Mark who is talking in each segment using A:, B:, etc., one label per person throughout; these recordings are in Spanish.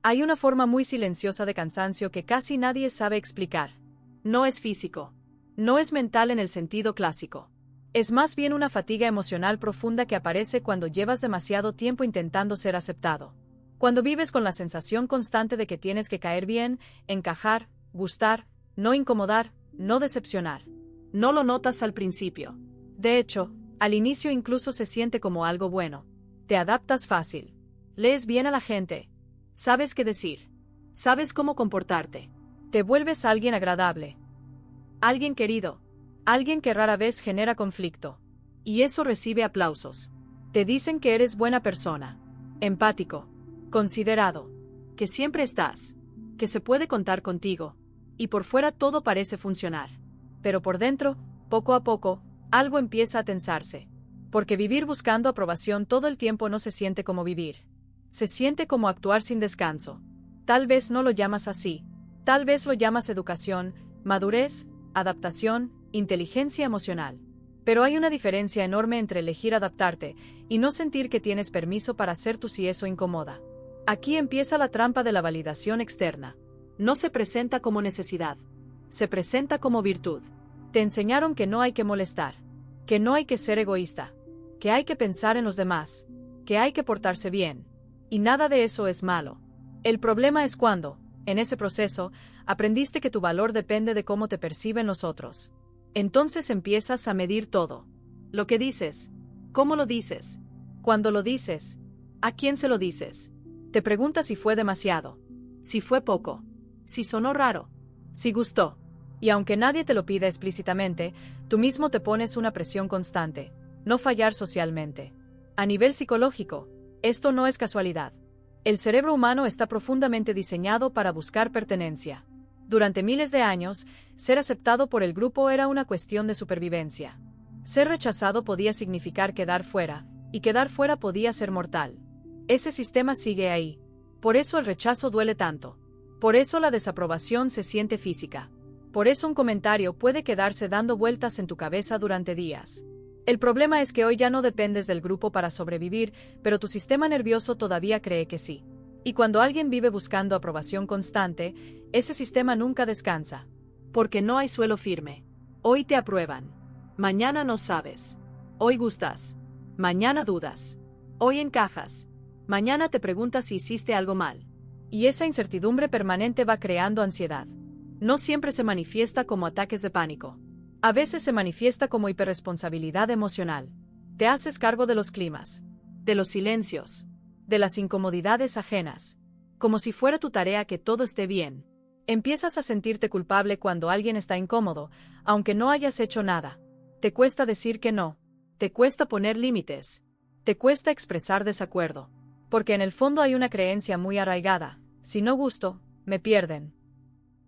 A: Hay una forma muy silenciosa de cansancio que casi nadie sabe explicar. No es físico. No es mental en el sentido clásico. Es más bien una fatiga emocional profunda que aparece cuando llevas demasiado tiempo intentando ser aceptado. Cuando vives con la sensación constante de que tienes que caer bien, encajar, gustar, no incomodar, no decepcionar. No lo notas al principio. De hecho, al inicio incluso se siente como algo bueno. Te adaptas fácil. Lees bien a la gente. Sabes qué decir. Sabes cómo comportarte. Te vuelves alguien agradable. Alguien querido. Alguien que rara vez genera conflicto. Y eso recibe aplausos. Te dicen que eres buena persona. Empático. Considerado. Que siempre estás. Que se puede contar contigo. Y por fuera todo parece funcionar. Pero por dentro, poco a poco, algo empieza a tensarse. Porque vivir buscando aprobación todo el tiempo no se siente como vivir. Se siente como actuar sin descanso. Tal vez no lo llamas así. Tal vez lo llamas educación, madurez, adaptación, inteligencia emocional. Pero hay una diferencia enorme entre elegir adaptarte y no sentir que tienes permiso para hacer tú si eso incomoda. Aquí empieza la trampa de la validación externa. No se presenta como necesidad. Se presenta como virtud. Te enseñaron que no hay que molestar, que no hay que ser egoísta, que hay que pensar en los demás, que hay que portarse bien. Y nada de eso es malo. El problema es cuando, en ese proceso, aprendiste que tu valor depende de cómo te perciben los otros. Entonces empiezas a medir todo. Lo que dices, cómo lo dices, cuándo lo dices, a quién se lo dices. Te preguntas si fue demasiado, si fue poco, si sonó raro, si gustó. Y aunque nadie te lo pida explícitamente, tú mismo te pones una presión constante. No fallar socialmente. A nivel psicológico, esto no es casualidad. El cerebro humano está profundamente diseñado para buscar pertenencia. Durante miles de años, ser aceptado por el grupo era una cuestión de supervivencia. Ser rechazado podía significar quedar fuera, y quedar fuera podía ser mortal. Ese sistema sigue ahí. Por eso el rechazo duele tanto. Por eso la desaprobación se siente física. Por eso un comentario puede quedarse dando vueltas en tu cabeza durante días. El problema es que hoy ya no dependes del grupo para sobrevivir, pero tu sistema nervioso todavía cree que sí. Y cuando alguien vive buscando aprobación constante, ese sistema nunca descansa. Porque no hay suelo firme. Hoy te aprueban. Mañana no sabes. Hoy gustas. Mañana dudas. Hoy encajas. Mañana te preguntas si hiciste algo mal. Y esa incertidumbre permanente va creando ansiedad. No siempre se manifiesta como ataques de pánico. A veces se manifiesta como hiperresponsabilidad emocional. Te haces cargo de los climas, de los silencios, de las incomodidades ajenas, como si fuera tu tarea que todo esté bien. Empiezas a sentirte culpable cuando alguien está incómodo, aunque no hayas hecho nada. Te cuesta decir que no, te cuesta poner límites, te cuesta expresar desacuerdo, porque en el fondo hay una creencia muy arraigada: si no gusto, me pierden.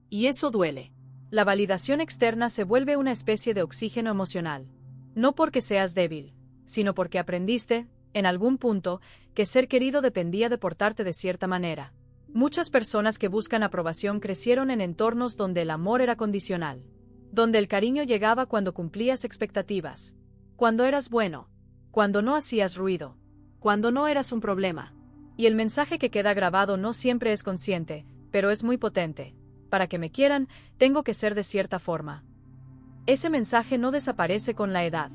A: Y eso duele. La validación externa se vuelve una especie de oxígeno emocional. No porque seas débil, sino porque aprendiste, en algún punto, que ser querido dependía de portarte de cierta manera. Muchas personas que buscan aprobación crecieron en entornos donde el amor era condicional, donde el cariño llegaba cuando cumplías expectativas, cuando eras bueno, cuando no hacías ruido, cuando no eras un problema. Y el mensaje que queda grabado no siempre es consciente, pero es muy potente. Para que me quieran, tengo que ser de cierta forma. Ese mensaje no desaparece con la edad.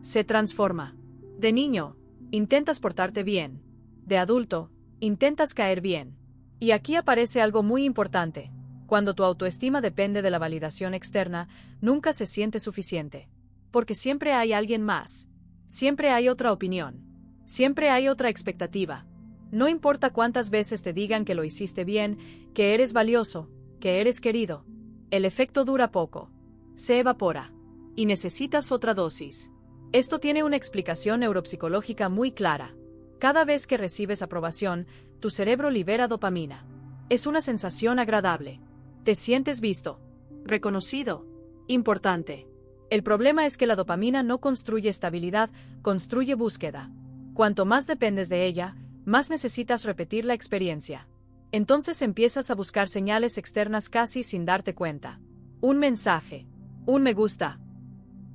A: Se transforma. De niño, intentas portarte bien. De adulto, intentas caer bien. Y aquí aparece algo muy importante. Cuando tu autoestima depende de la validación externa, nunca se siente suficiente. Porque siempre hay alguien más. Siempre hay otra opinión. Siempre hay otra expectativa. No importa cuántas veces te digan que lo hiciste bien, que eres valioso, que eres querido. El efecto dura poco. Se evapora. Y necesitas otra dosis. Esto tiene una explicación neuropsicológica muy clara. Cada vez que recibes aprobación, tu cerebro libera dopamina. Es una sensación agradable. Te sientes visto, reconocido, importante. El problema es que la dopamina no construye estabilidad, construye búsqueda. Cuanto más dependes de ella, más necesitas repetir la experiencia. Entonces empiezas a buscar señales externas casi sin darte cuenta. Un mensaje, un me gusta,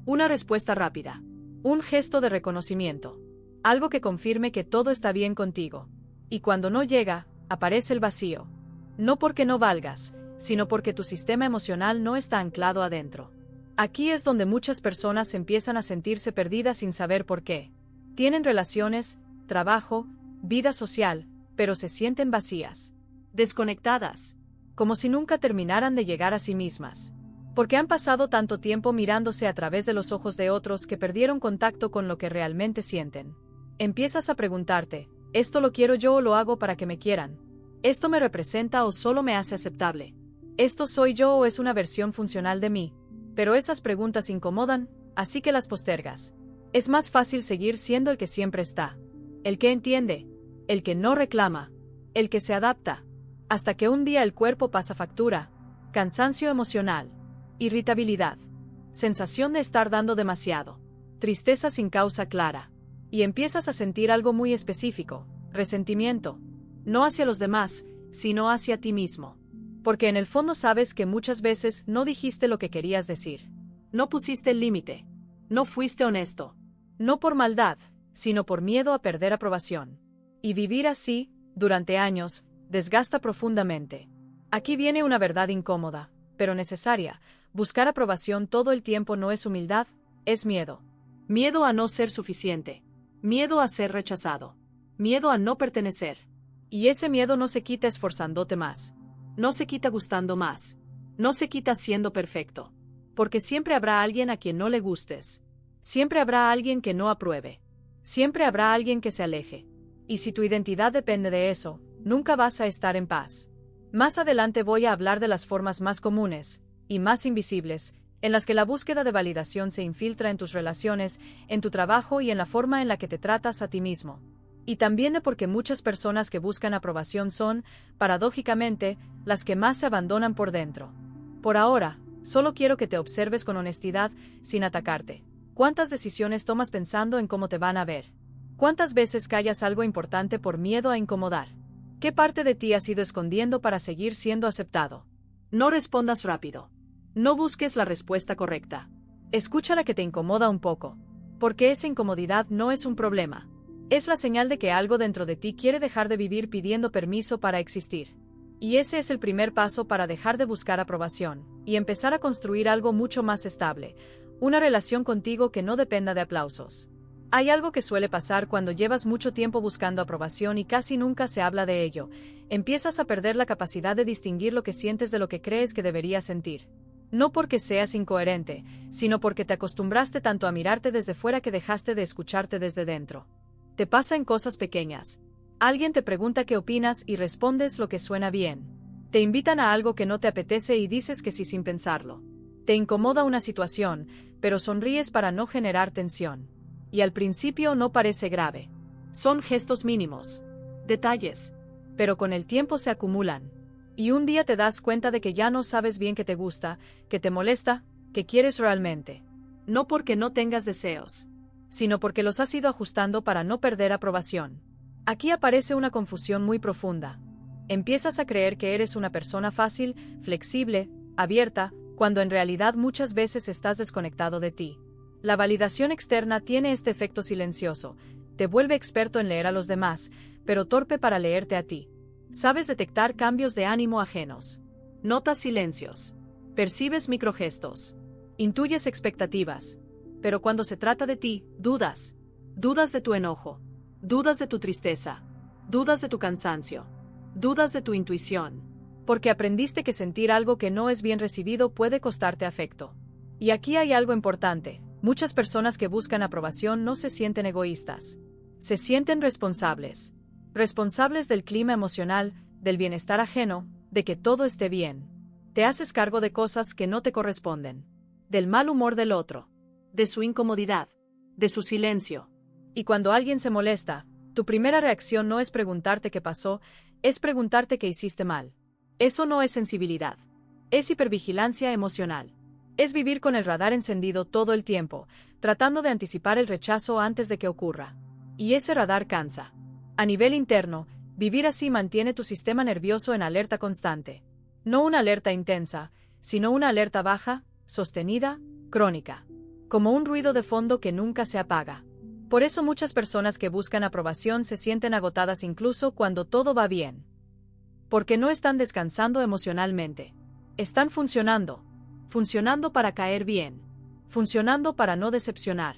A: una respuesta rápida, un gesto de reconocimiento, algo que confirme que todo está bien contigo. Y cuando no llega, aparece el vacío. No porque no valgas, sino porque tu sistema emocional no está anclado adentro. Aquí es donde muchas personas empiezan a sentirse perdidas sin saber por qué. Tienen relaciones, trabajo, vida social, pero se sienten vacías, desconectadas, como si nunca terminaran de llegar a sí mismas. Porque han pasado tanto tiempo mirándose a través de los ojos de otros que perdieron contacto con lo que realmente sienten. Empiezas a preguntarte, ¿esto lo quiero yo o lo hago para que me quieran? ¿Esto me representa o solo me hace aceptable? ¿Esto soy yo o es una versión funcional de mí? Pero esas preguntas incomodan, así que las postergas. Es más fácil seguir siendo el que siempre está, el que entiende, el que no reclama, el que se adapta, hasta que un día el cuerpo pasa factura, cansancio emocional, irritabilidad, sensación de estar dando demasiado, tristeza sin causa clara, y empiezas a sentir algo muy específico, resentimiento, no hacia los demás, sino hacia ti mismo. Porque en el fondo sabes que muchas veces no dijiste lo que querías decir. No pusiste el límite. No fuiste honesto. No por maldad, sino por miedo a perder aprobación. Y vivir así, durante años, desgasta profundamente. Aquí viene una verdad incómoda, pero necesaria. Buscar aprobación todo el tiempo no es humildad, es miedo. Miedo a no ser suficiente. Miedo a ser rechazado. Miedo a no pertenecer. Y ese miedo no se quita esforzándote más. No se quita gustando más. No se quita siendo perfecto. Porque siempre habrá alguien a quien no le gustes. Siempre habrá alguien que no apruebe. Siempre habrá alguien que se aleje. Y si tu identidad depende de eso, nunca vas a estar en paz. Más adelante voy a hablar de las formas más comunes, y más invisibles, en las que la búsqueda de validación se infiltra en tus relaciones, en tu trabajo y en la forma en la que te tratas a ti mismo. Y también de por qué muchas personas que buscan aprobación son, paradójicamente, las que más se abandonan por dentro. Por ahora, solo quiero que te observes con honestidad, sin atacarte. ¿Cuántas decisiones tomas pensando en cómo te van a ver? ¿Cuántas veces callas algo importante por miedo a incomodar? ¿Qué parte de ti has ido escondiendo para seguir siendo aceptado? No respondas rápido. No busques la respuesta correcta. Escucha la que te incomoda un poco. Porque esa incomodidad no es un problema. Es la señal de que algo dentro de ti quiere dejar de vivir pidiendo permiso para existir. Y ese es el primer paso para dejar de buscar aprobación, y empezar a construir algo mucho más estable, una relación contigo que no dependa de aplausos. Hay algo que suele pasar cuando llevas mucho tiempo buscando aprobación y casi nunca se habla de ello. Empiezas a perder la capacidad de distinguir lo que sientes de lo que crees que deberías sentir. No porque seas incoherente, sino porque te acostumbraste tanto a mirarte desde fuera que dejaste de escucharte desde dentro. Te pasa en cosas pequeñas. Alguien te pregunta qué opinas y respondes lo que suena bien. Te invitan a algo que no te apetece y dices que sí sin pensarlo. Te incomoda una situación, pero sonríes para no generar tensión. Y al principio no parece grave. Son gestos mínimos. Detalles. Pero con el tiempo se acumulan. Y un día te das cuenta de que ya no sabes bien qué te gusta, qué te molesta, qué quieres realmente. No porque no tengas deseos, sino porque los has ido ajustando para no perder aprobación. Aquí aparece una confusión muy profunda. Empiezas a creer que eres una persona fácil, flexible, abierta, cuando en realidad muchas veces estás desconectado de ti. La validación externa tiene este efecto silencioso, te vuelve experto en leer a los demás, pero torpe para leerte a ti. Sabes detectar cambios de ánimo ajenos. Notas silencios. Percibes microgestos. Intuyes expectativas. Pero cuando se trata de ti, dudas. Dudas de tu enojo. Dudas de tu tristeza. Dudas de tu cansancio. Dudas de tu intuición. Porque aprendiste que sentir algo que no es bien recibido puede costarte afecto. Y aquí hay algo importante. Muchas personas que buscan aprobación no se sienten egoístas. Se sienten responsables. Responsables del clima emocional, del bienestar ajeno, de que todo esté bien. Te haces cargo de cosas que no te corresponden. Del mal humor del otro. De su incomodidad, de su silencio. Y cuando alguien se molesta, tu primera reacción no es preguntarte qué pasó, es preguntarte qué hiciste mal. Eso no es sensibilidad. Es hipervigilancia emocional. Es vivir con el radar encendido todo el tiempo, tratando de anticipar el rechazo antes de que ocurra. Y ese radar cansa. A nivel interno, vivir así mantiene tu sistema nervioso en alerta constante. No una alerta intensa, sino una alerta baja, sostenida, crónica. Como un ruido de fondo que nunca se apaga. Por eso muchas personas que buscan aprobación se sienten agotadas incluso cuando todo va bien. Porque no están descansando emocionalmente. Están funcionando. Funcionando para caer bien. Funcionando para no decepcionar.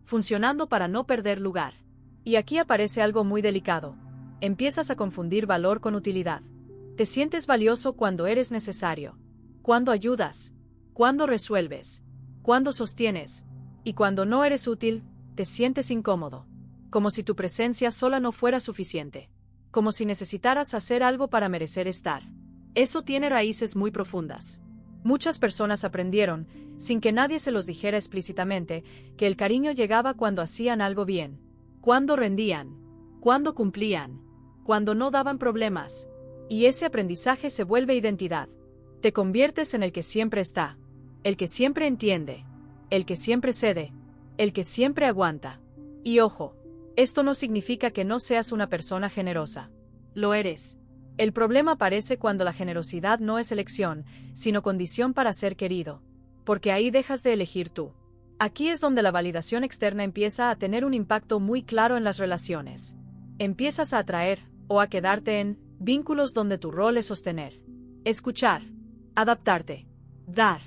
A: Funcionando para no perder lugar. Y aquí aparece algo muy delicado. Empiezas a confundir valor con utilidad. Te sientes valioso cuando eres necesario. Cuando ayudas. Cuando resuelves. Cuando sostienes. Y cuando no eres útil, te sientes incómodo. Como si tu presencia sola no fuera suficiente. Como si necesitaras hacer algo para merecer estar. Eso tiene raíces muy profundas. Muchas personas aprendieron, sin que nadie se los dijera explícitamente, que el cariño llegaba cuando hacían algo bien, cuando rendían, cuando cumplían, cuando no daban problemas. Y ese aprendizaje se vuelve identidad. Te conviertes en el que siempre está, el que siempre entiende, el que siempre cede, el que siempre aguanta. Y ojo, esto no significa que no seas una persona generosa. Lo eres. El problema aparece cuando la generosidad no es elección, sino condición para ser querido. Porque ahí dejas de elegir tú. Aquí es donde la validación externa empieza a tener un impacto muy claro en las relaciones. Empiezas a atraer, o a quedarte en, vínculos donde tu rol es sostener, escuchar, adaptarte, dar.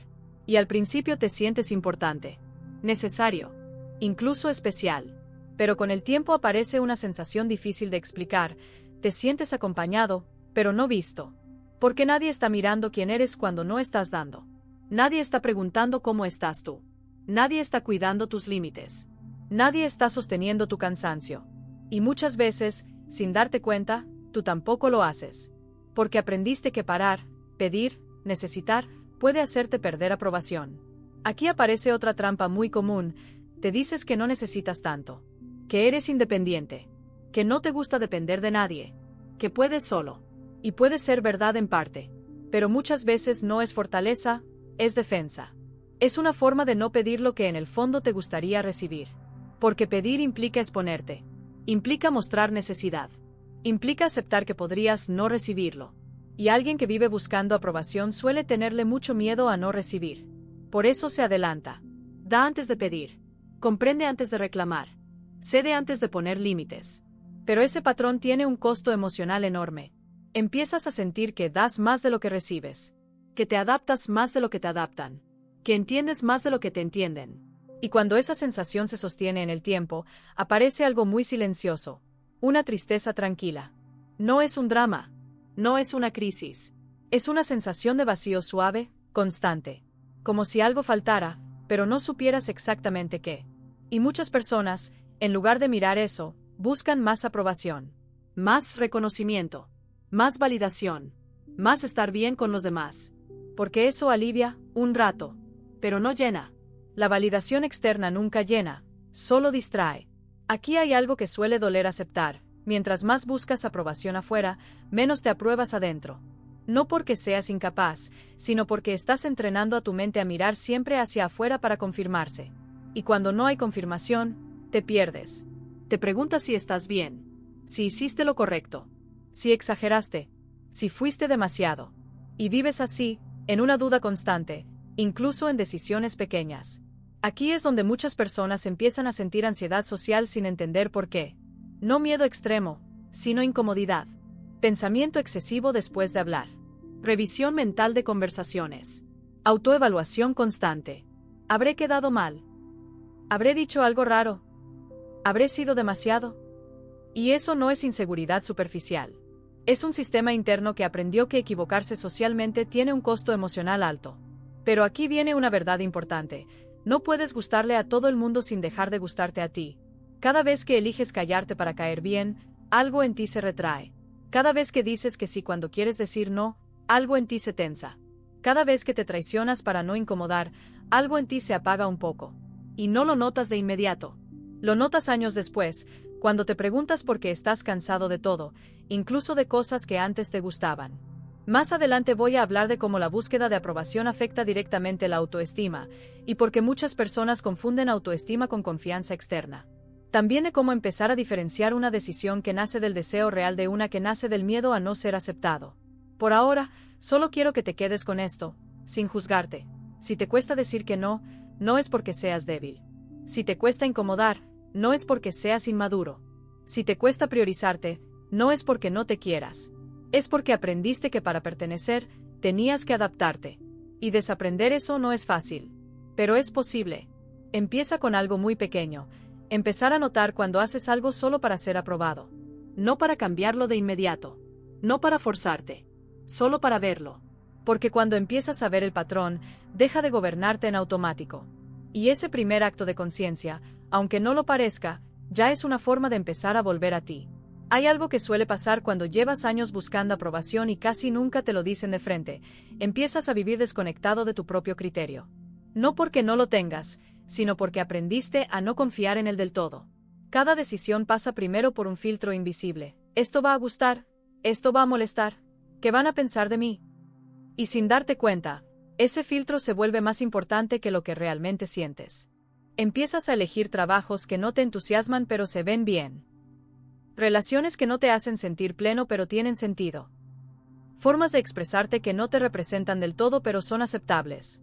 A: Y al principio te sientes importante, necesario, incluso especial. Pero con el tiempo aparece una sensación difícil de explicar. Te sientes acompañado, pero no visto. Porque nadie está mirando quién eres cuando no estás dando. Nadie está preguntando cómo estás tú. Nadie está cuidando tus límites. Nadie está sosteniendo tu cansancio. Y muchas veces, sin darte cuenta, tú tampoco lo haces. Porque aprendiste que parar, pedir, necesitar, puede hacerte perder aprobación. Aquí aparece otra trampa muy común. Te dices que no necesitas tanto. Que eres independiente. Que no te gusta depender de nadie. Que puedes solo. Y puede ser verdad en parte. Pero muchas veces no es fortaleza, es defensa. Es una forma de no pedir lo que en el fondo te gustaría recibir. Porque pedir implica exponerte. Implica mostrar necesidad. Implica aceptar que podrías no recibirlo. Y alguien que vive buscando aprobación suele tenerle mucho miedo a no recibir. Por eso se adelanta. Da antes de pedir. Comprende antes de reclamar. Cede antes de poner límites. Pero ese patrón tiene un costo emocional enorme. Empiezas a sentir que das más de lo que recibes. Que te adaptas más de lo que te adaptan. Que entiendes más de lo que te entienden. Y cuando esa sensación se sostiene en el tiempo, aparece algo muy silencioso. Una tristeza tranquila. No es un drama. No es una crisis. Es una sensación de vacío suave, constante. Como si algo faltara, pero no supieras exactamente qué. Y muchas personas, en lugar de mirar eso, buscan más aprobación. Más reconocimiento. Más validación. Más estar bien con los demás. Porque eso alivia, un rato. Pero no llena. La validación externa nunca llena, solo distrae. Aquí hay algo que suele doler aceptar. Mientras más buscas aprobación afuera, menos te apruebas adentro. No porque seas incapaz, sino porque estás entrenando a tu mente a mirar siempre hacia afuera para confirmarse. Y cuando no hay confirmación, te pierdes. Te preguntas si estás bien, si hiciste lo correcto, si exageraste, si fuiste demasiado. Y vives así, en una duda constante, incluso en decisiones pequeñas. Aquí es donde muchas personas empiezan a sentir ansiedad social sin entender por qué. No miedo extremo, sino incomodidad. Pensamiento excesivo después de hablar. Revisión mental de conversaciones. Autoevaluación constante. ¿Habré quedado mal? ¿Habré dicho algo raro? ¿Habré sido demasiado? Y eso no es inseguridad superficial. Es un sistema interno que aprendió que equivocarse socialmente tiene un costo emocional alto. Pero aquí viene una verdad importante. No puedes gustarle a todo el mundo sin dejar de gustarte a ti. Cada vez que eliges callarte para caer bien, algo en ti se retrae. Cada vez que dices que sí cuando quieres decir no, algo en ti se tensa. Cada vez que te traicionas para no incomodar, algo en ti se apaga un poco. Y no lo notas de inmediato. Lo notas años después, cuando te preguntas por qué estás cansado de todo, incluso de cosas que antes te gustaban. Más adelante voy a hablar de cómo la búsqueda de aprobación afecta directamente la autoestima, y por qué muchas personas confunden autoestima con confianza externa. También de cómo empezar a diferenciar una decisión que nace del deseo real de una que nace del miedo a no ser aceptado. Por ahora, solo quiero que te quedes con esto, sin juzgarte. Si te cuesta decir que no, no es porque seas débil. Si te cuesta incomodar, no es porque seas inmaduro. Si te cuesta priorizarte, no es porque no te quieras. Es porque aprendiste que para pertenecer, tenías que adaptarte. Y desaprender eso no es fácil. Pero es posible. Empieza con algo muy pequeño. Empezar a notar cuando haces algo solo para ser aprobado. No para cambiarlo de inmediato. No para forzarte. Solo para verlo. Porque cuando empiezas a ver el patrón, deja de gobernarte en automático. Y ese primer acto de conciencia, aunque no lo parezca, ya es una forma de empezar a volver a ti. Hay algo que suele pasar cuando llevas años buscando aprobación y casi nunca te lo dicen de frente. Empiezas a vivir desconectado de tu propio criterio. No porque no lo tengas, sino porque aprendiste a no confiar en él del todo. Cada decisión pasa primero por un filtro invisible. ¿Esto va a gustar? ¿Esto va a molestar? ¿Qué van a pensar de mí? Y sin darte cuenta, ese filtro se vuelve más importante que lo que realmente sientes. Empiezas a elegir trabajos que no te entusiasman pero se ven bien. Relaciones que no te hacen sentir pleno pero tienen sentido. Formas de expresarte que no te representan del todo pero son aceptables.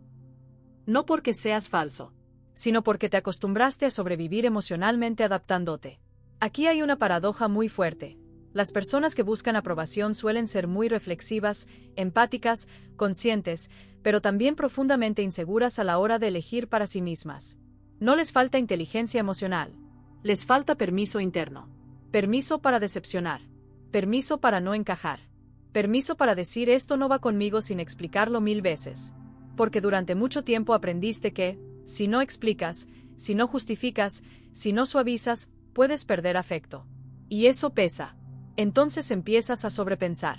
A: No porque seas falso, sino porque te acostumbraste a sobrevivir emocionalmente adaptándote. Aquí hay una paradoja muy fuerte. Las personas que buscan aprobación suelen ser muy reflexivas, empáticas, conscientes, pero también profundamente inseguras a la hora de elegir para sí mismas. No les falta inteligencia emocional. Les falta permiso interno. Permiso para decepcionar. Permiso para no encajar. Permiso para decir esto no va conmigo sin explicarlo 1000 veces. Porque durante mucho tiempo aprendiste que, si no explicas, si no justificas, si no suavizas, puedes perder afecto. Y eso pesa. Entonces empiezas a sobrepensar.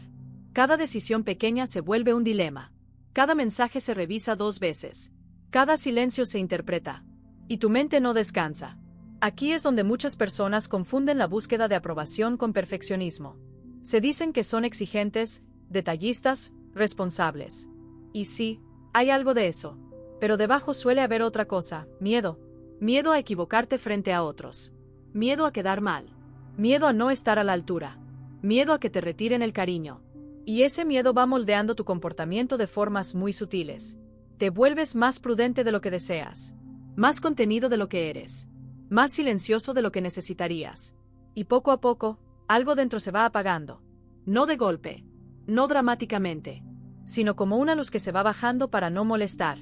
A: Cada decisión pequeña se vuelve un dilema. Cada mensaje se revisa 2 veces. Cada silencio se interpreta. Y tu mente no descansa. Aquí es donde muchas personas confunden la búsqueda de aprobación con perfeccionismo. Se dicen que son exigentes, detallistas, responsables. Y sí, hay algo de eso. Pero debajo suele haber otra cosa, miedo. Miedo a equivocarte frente a otros. Miedo a quedar mal. Miedo a no estar a la altura. Miedo a que te retiren el cariño. Y ese miedo va moldeando tu comportamiento de formas muy sutiles. Te vuelves más prudente de lo que deseas. Más contenido de lo que eres. Más silencioso de lo que necesitarías. Y poco a poco, algo dentro se va apagando. No de golpe. No dramáticamente. Sino como una luz que se va bajando para no molestar.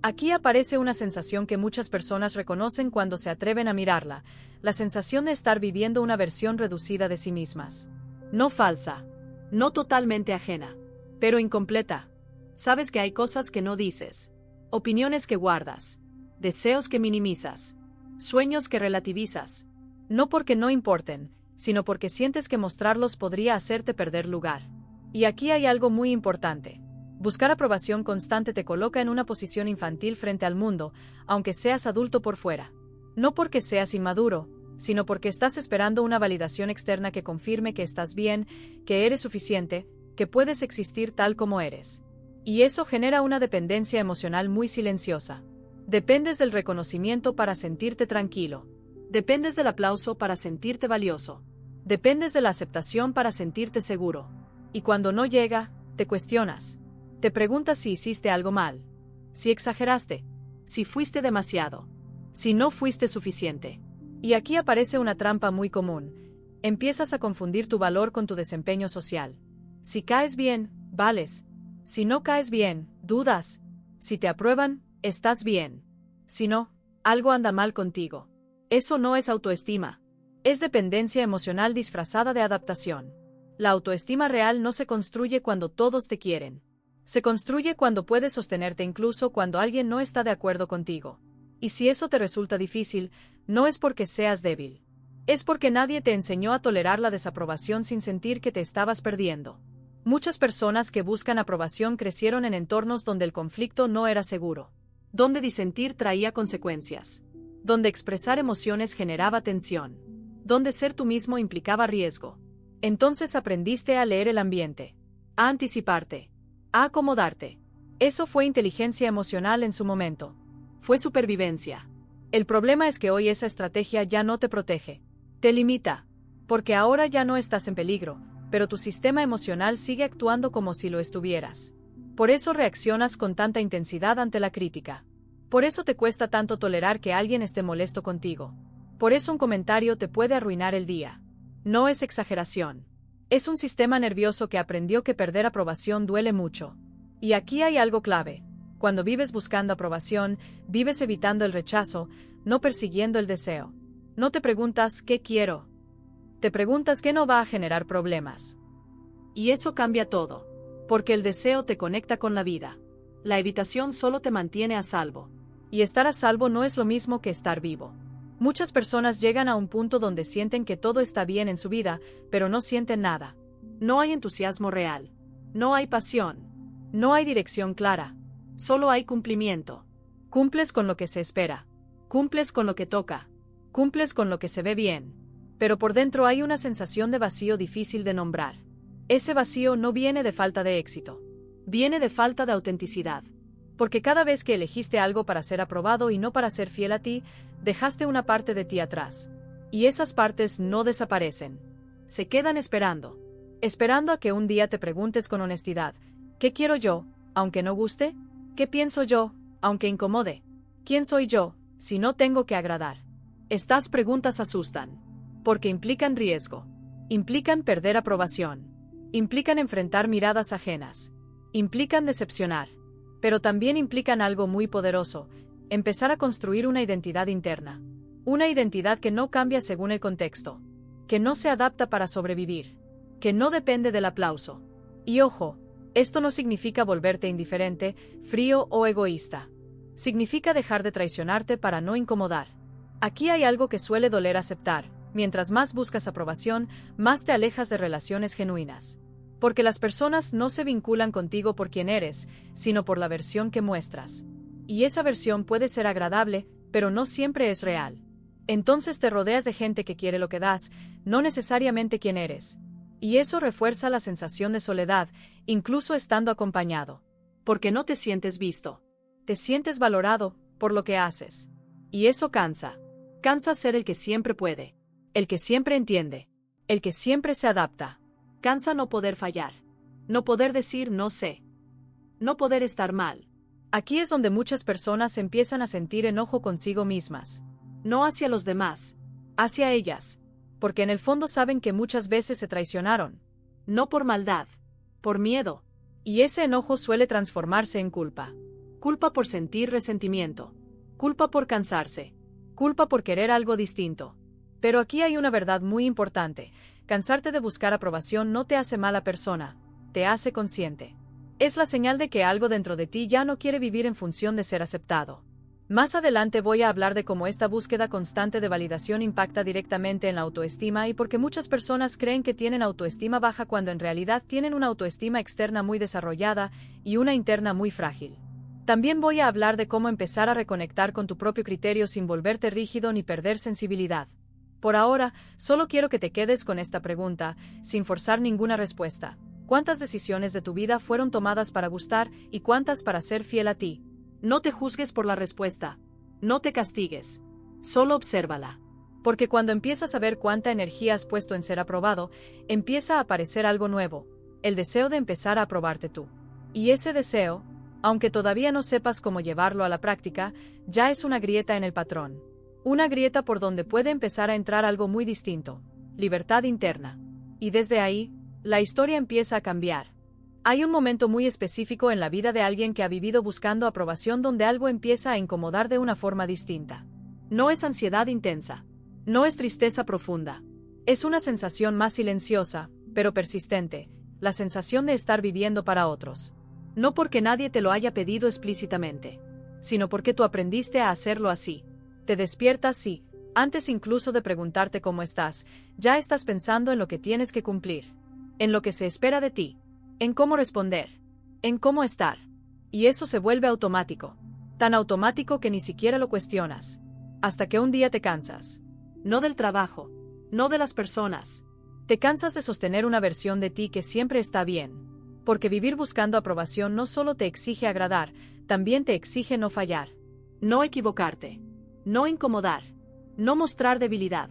A: Aquí aparece una sensación que muchas personas reconocen cuando se atreven a mirarla, la sensación de estar viviendo una versión reducida de sí mismas. No falsa, no totalmente ajena, pero incompleta. Sabes que hay cosas que no dices, opiniones que guardas, deseos que minimizas, sueños que relativizas. No porque no importen, sino porque sientes que mostrarlos podría hacerte perder lugar. Y aquí hay algo muy importante. Buscar aprobación constante te coloca en una posición infantil frente al mundo, aunque seas adulto por fuera. No porque seas inmaduro, sino porque estás esperando una validación externa que confirme que estás bien, que eres suficiente, que puedes existir tal como eres. Y eso genera una dependencia emocional muy silenciosa. Dependes del reconocimiento para sentirte tranquilo. Dependes del aplauso para sentirte valioso. Dependes de la aceptación para sentirte seguro. Y cuando no llega, te cuestionas. Te preguntas si hiciste algo mal, si exageraste, si fuiste demasiado, si no fuiste suficiente. Y aquí aparece una trampa muy común. Empiezas a confundir tu valor con tu desempeño social. Si caes bien, vales. Si no caes bien, dudas. Si te aprueban, estás bien. Si no, algo anda mal contigo. Eso no es autoestima. Es dependencia emocional disfrazada de adaptación. La autoestima real no se construye cuando todos te quieren. Se construye cuando puedes sostenerte incluso cuando alguien no está de acuerdo contigo. Y si eso te resulta difícil, no es porque seas débil. Es porque nadie te enseñó a tolerar la desaprobación sin sentir que te estabas perdiendo. Muchas personas que buscan aprobación crecieron en entornos donde el conflicto no era seguro. Donde disentir traía consecuencias. Donde expresar emociones generaba tensión. Donde ser tú mismo implicaba riesgo. Entonces aprendiste a leer el ambiente. A anticiparte. A acomodarte. Eso fue inteligencia emocional en su momento. Fue supervivencia. El problema es que hoy esa estrategia ya no te protege. Te limita. Porque ahora ya no estás en peligro, pero tu sistema emocional sigue actuando como si lo estuvieras. Por eso reaccionas con tanta intensidad ante la crítica. Por eso te cuesta tanto tolerar que alguien esté molesto contigo. Por eso un comentario te puede arruinar el día. No es exageración. Es un sistema nervioso que aprendió que perder aprobación duele mucho. Y aquí hay algo clave. Cuando vives buscando aprobación, vives evitando el rechazo, no persiguiendo el deseo. No te preguntas ¿qué quiero? Te preguntas qué no va a generar problemas. Y eso cambia todo. Porque el deseo te conecta con la vida. La evitación solo te mantiene a salvo. Y estar a salvo no es lo mismo que estar vivo. Muchas personas llegan a un punto donde sienten que todo está bien en su vida, pero no sienten nada. No hay entusiasmo real. No hay pasión. No hay dirección clara. Solo hay cumplimiento. Cumples con lo que se espera. Cumples con lo que toca. Cumples con lo que se ve bien. Pero por dentro hay una sensación de vacío difícil de nombrar. Ese vacío no viene de falta de éxito. Viene de falta de autenticidad. Porque cada vez que elegiste algo para ser aprobado y no para ser fiel a ti, dejaste una parte de ti atrás. Y esas partes no desaparecen. Se quedan esperando. Esperando a que un día te preguntes con honestidad, ¿qué quiero yo, aunque no guste? ¿Qué pienso yo, aunque incomode? ¿Quién soy yo, si no tengo que agradar? Estas preguntas asustan. Porque implican riesgo. Implican perder aprobación. Implican enfrentar miradas ajenas. Implican decepcionar. Pero también implican algo muy poderoso, empezar a construir una identidad interna. Una identidad que no cambia según el contexto. Que no se adapta para sobrevivir. Que no depende del aplauso. Y ojo, esto no significa volverte indiferente, frío o egoísta. Significa dejar de traicionarte para no incomodar. Aquí hay algo que suele doler aceptar. Mientras más buscas aprobación, más te alejas de relaciones genuinas. Porque las personas no se vinculan contigo por quien eres, sino por la versión que muestras. Y esa versión puede ser agradable, pero no siempre es real. Entonces te rodeas de gente que quiere lo que das, no necesariamente quien eres. Y eso refuerza la sensación de soledad, incluso estando acompañado. Porque no te sientes visto. Te sientes valorado por lo que haces. Y eso cansa. Cansa ser el que siempre puede. El que siempre entiende. El que siempre se adapta. Cansa no poder fallar. No poder decir no sé. No poder estar mal. Aquí es donde muchas personas empiezan a sentir enojo consigo mismas. No hacia los demás. Hacia ellas. Porque en el fondo saben que muchas veces se traicionaron. No por maldad. Por miedo. Y ese enojo suele transformarse en culpa. Culpa por sentir resentimiento. Culpa por cansarse. Culpa por querer algo distinto. Pero aquí hay una verdad muy importante. Cansarte de buscar aprobación no te hace mala persona, te hace consciente. Es la señal de que algo dentro de ti ya no quiere vivir en función de ser aceptado. Más adelante voy a hablar de cómo esta búsqueda constante de validación impacta directamente en la autoestima y por qué muchas personas creen que tienen autoestima baja cuando en realidad tienen una autoestima externa muy desarrollada y una interna muy frágil. También voy a hablar de cómo empezar a reconectar con tu propio criterio sin volverte rígido ni perder sensibilidad. Por ahora, solo quiero que te quedes con esta pregunta, sin forzar ninguna respuesta. ¿Cuántas decisiones de tu vida fueron tomadas para gustar y cuántas para ser fiel a ti? No te juzgues por la respuesta. No te castigues. Solo obsérvala. Porque cuando empiezas a ver cuánta energía has puesto en ser aprobado, empieza a aparecer algo nuevo, el deseo de empezar a aprobarte tú. Y ese deseo, aunque todavía no sepas cómo llevarlo a la práctica, ya es una grieta en el patrón. Una grieta por donde puede empezar a entrar algo muy distinto, libertad interna. Y desde ahí, la historia empieza a cambiar. Hay un momento muy específico en la vida de alguien que ha vivido buscando aprobación donde algo empieza a incomodar de una forma distinta. No es ansiedad intensa. No es tristeza profunda. Es una sensación más silenciosa, pero persistente, la sensación de estar viviendo para otros. No porque nadie te lo haya pedido explícitamente, sino porque tú aprendiste a hacerlo así. Te despiertas y, antes incluso de preguntarte cómo estás, ya estás pensando en lo que tienes que cumplir, en lo que se espera de ti, en cómo responder, en cómo estar. Y eso se vuelve automático, tan automático que ni siquiera lo cuestionas, hasta que un día te cansas. No del trabajo, no de las personas. Te cansas de sostener una versión de ti que siempre está bien, porque vivir buscando aprobación no solo te exige agradar, también te exige no fallar, no equivocarte. No incomodar, no mostrar debilidad.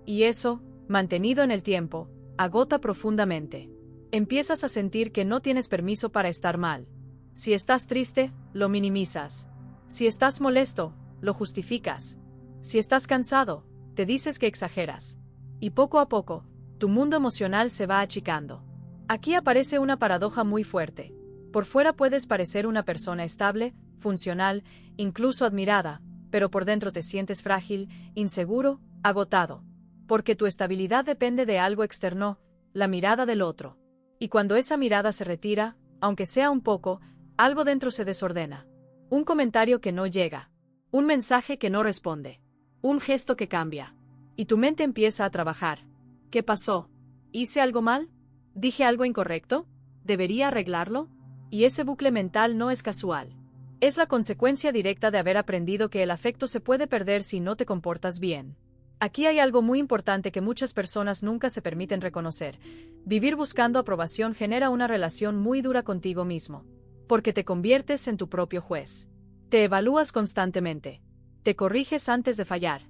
A: Y eso, mantenido en el tiempo, agota profundamente. Empiezas a sentir que no tienes permiso para estar mal. Si estás triste, lo minimizas. Si estás molesto, lo justificas. Si estás cansado, te dices que exageras. Y poco a poco, Tu mundo emocional se va achicando. Aquí aparece una paradoja muy fuerte. Por fuera puedes parecer una persona estable, funcional, incluso admirada, pero por dentro te sientes frágil, inseguro, agotado. Porque tu estabilidad depende de algo externo, la mirada del otro. Y cuando esa mirada se retira, aunque sea un poco, algo dentro se desordena. Un comentario que no llega. Un mensaje que no responde. Un gesto que cambia. Y tu mente empieza a trabajar. ¿Qué pasó? ¿Hice algo mal? ¿Dije algo incorrecto? ¿Debería arreglarlo? Y ese bucle mental no es casual. Es la consecuencia directa de haber aprendido que el afecto se puede perder si no te comportas bien. Aquí hay algo muy importante que muchas personas nunca se permiten reconocer. Vivir buscando aprobación genera una relación muy dura contigo mismo. Porque te conviertes en tu propio juez. Te evalúas constantemente. Te corriges antes de fallar.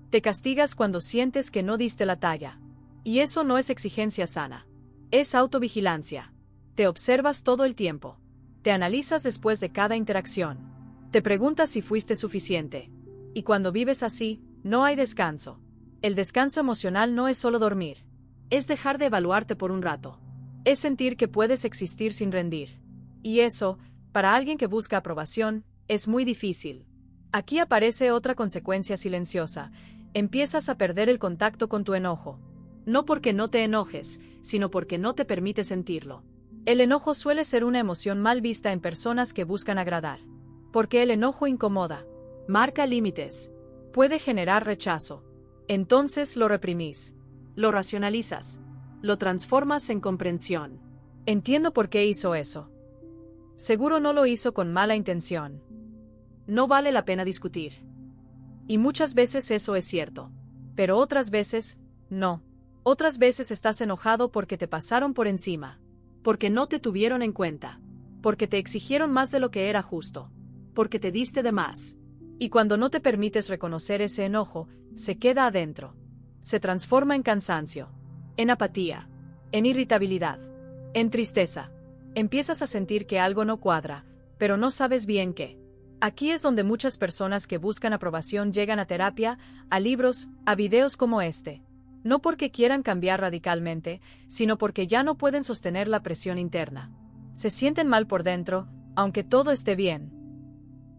A: Te castigas cuando sientes que no diste la talla. Y eso no es exigencia sana. Es autovigilancia. Te observas todo el tiempo. Te analizas después de cada interacción. Te preguntas si fuiste suficiente. Y cuando vives así, no hay descanso. El descanso emocional no es solo dormir. Es dejar de evaluarte por un rato. Es sentir que puedes existir sin rendir. Y eso, para alguien que busca aprobación, es muy difícil. Aquí aparece otra consecuencia silenciosa. Empiezas a perder el contacto con tu enojo. No porque no te enojes, sino porque no te permite sentirlo. El enojo suele ser una emoción mal vista en personas que buscan agradar. Porque el enojo incomoda, marca límites, puede generar rechazo. Entonces lo reprimís, lo racionalizas, lo transformas en comprensión. Entiendo por qué hizo eso. Seguro no lo hizo con mala intención. No vale la pena discutir. Y muchas veces eso es cierto. Pero otras veces, no. Otras veces estás enojado porque te pasaron por encima. Porque no te tuvieron en cuenta. Porque te exigieron más de lo que era justo. Porque te diste de más. Y cuando no te permites reconocer ese enojo, se queda adentro. Se transforma en cansancio. En apatía. En irritabilidad. En tristeza. Empiezas a sentir que algo no cuadra, pero no sabes bien qué. Aquí es donde muchas personas que buscan aprobación llegan a terapia, a libros, a videos como este. No porque quieran cambiar radicalmente, sino porque ya no pueden sostener la presión interna. Se sienten mal por dentro, aunque todo esté bien.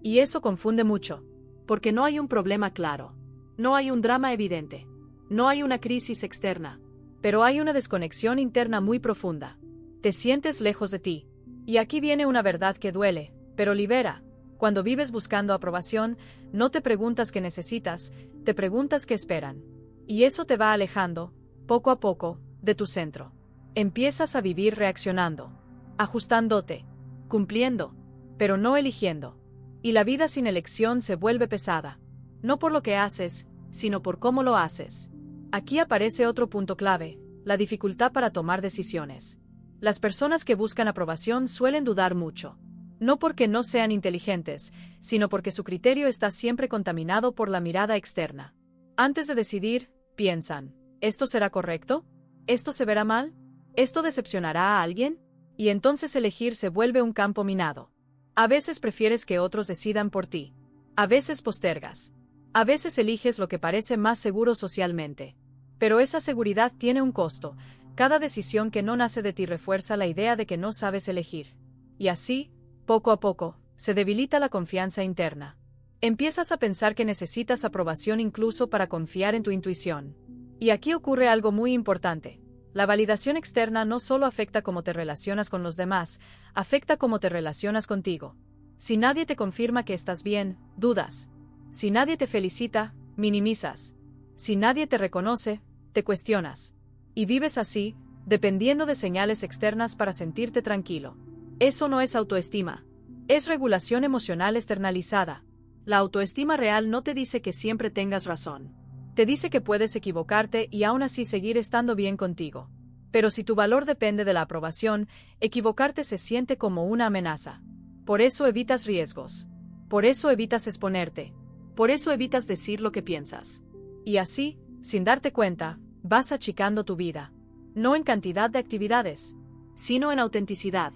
A: Y eso confunde mucho, porque no hay un problema claro. No hay un drama evidente. No hay una crisis externa. Pero hay una desconexión interna muy profunda. Te sientes lejos de ti. Y aquí viene una verdad que duele, pero libera. Cuando vives buscando aprobación, no te preguntas qué necesitas, te preguntas qué esperan. Y eso te va alejando, poco a poco, de tu centro. Empiezas a vivir reaccionando, ajustándote, cumpliendo, pero no eligiendo. Y la vida sin elección se vuelve pesada. No por lo que haces, sino por cómo lo haces. Aquí aparece otro punto clave, la dificultad para tomar decisiones. Las personas que buscan aprobación suelen dudar mucho. No porque no sean inteligentes, sino porque su criterio está siempre contaminado por la mirada externa. Antes de decidir, piensan, ¿esto será correcto? ¿Esto se verá mal? ¿Esto decepcionará a alguien? Y entonces elegir se vuelve un campo minado. A veces prefieres que otros decidan por ti. A veces postergas. A veces eliges lo que parece más seguro socialmente. Pero esa seguridad tiene un costo. Cada decisión que no nace de ti refuerza la idea de que no sabes elegir. Y así, poco a poco, se debilita la confianza interna. Empiezas a pensar que necesitas aprobación incluso para confiar en tu intuición. Y aquí ocurre algo muy importante. La validación externa no solo afecta cómo te relacionas con los demás, afecta cómo te relacionas contigo. Si nadie te confirma que estás bien, dudas. Si nadie te felicita, minimizas. Si nadie te reconoce, te cuestionas. Y vives así, dependiendo de señales externas para sentirte tranquilo. Eso no es autoestima. Es regulación emocional externalizada. La autoestima real no te dice que siempre tengas razón. Te dice que puedes equivocarte y aún así seguir estando bien contigo. Pero si tu valor depende de la aprobación, equivocarte se siente como una amenaza. Por eso evitas riesgos. Por eso evitas exponerte. Por eso evitas decir lo que piensas. Y así, sin darte cuenta, vas achicando tu vida. No en cantidad de actividades, sino en autenticidad.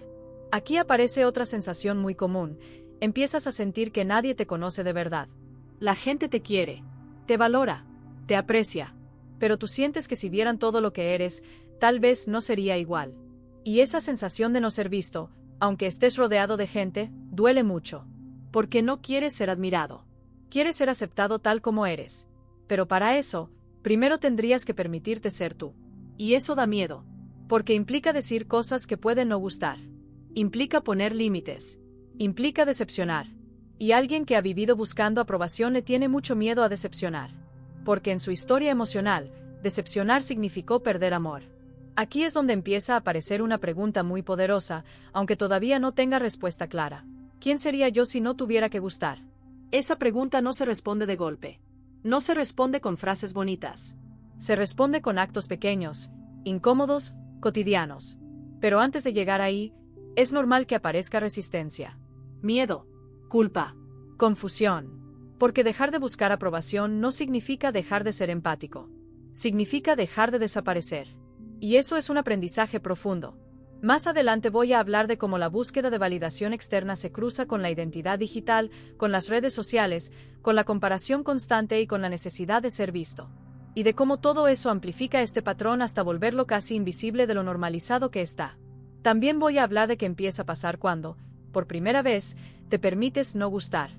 A: Aquí aparece otra sensación muy común. Empiezas a sentir que nadie te conoce de verdad. La gente te quiere, te valora, te aprecia, pero tú sientes que si vieran todo lo que eres, tal vez no sería igual. Y esa sensación de no ser visto, aunque estés rodeado de gente, duele mucho. Porque no quieres ser admirado. Quieres ser aceptado tal como eres. Pero para eso, primero tendrías que permitirte ser tú. Y eso da miedo. Porque implica decir cosas que pueden no gustar. Implica poner límites. Implica decepcionar. Y alguien que ha vivido buscando aprobación le tiene mucho miedo a decepcionar. Porque en su historia emocional, decepcionar significó perder amor. Aquí es donde empieza a aparecer una pregunta muy poderosa, aunque todavía no tenga respuesta clara. ¿Quién sería yo si no tuviera que gustar? Esa pregunta no se responde de golpe. No se responde con frases bonitas. Se responde con actos pequeños, incómodos, cotidianos. Pero antes de llegar ahí, es normal que aparezca resistencia. Miedo, culpa, confusión. Porque dejar de buscar aprobación no significa dejar de ser empático. Significa dejar de desaparecer. Y eso es un aprendizaje profundo. Más adelante voy a hablar de cómo la búsqueda de validación externa se cruza con la identidad digital, con las redes sociales, con la comparación constante y con la necesidad de ser visto. Y de cómo todo eso amplifica este patrón hasta volverlo casi invisible de lo normalizado que está. También voy a hablar de qué empieza a pasar cuando, por primera vez, te permites no gustar.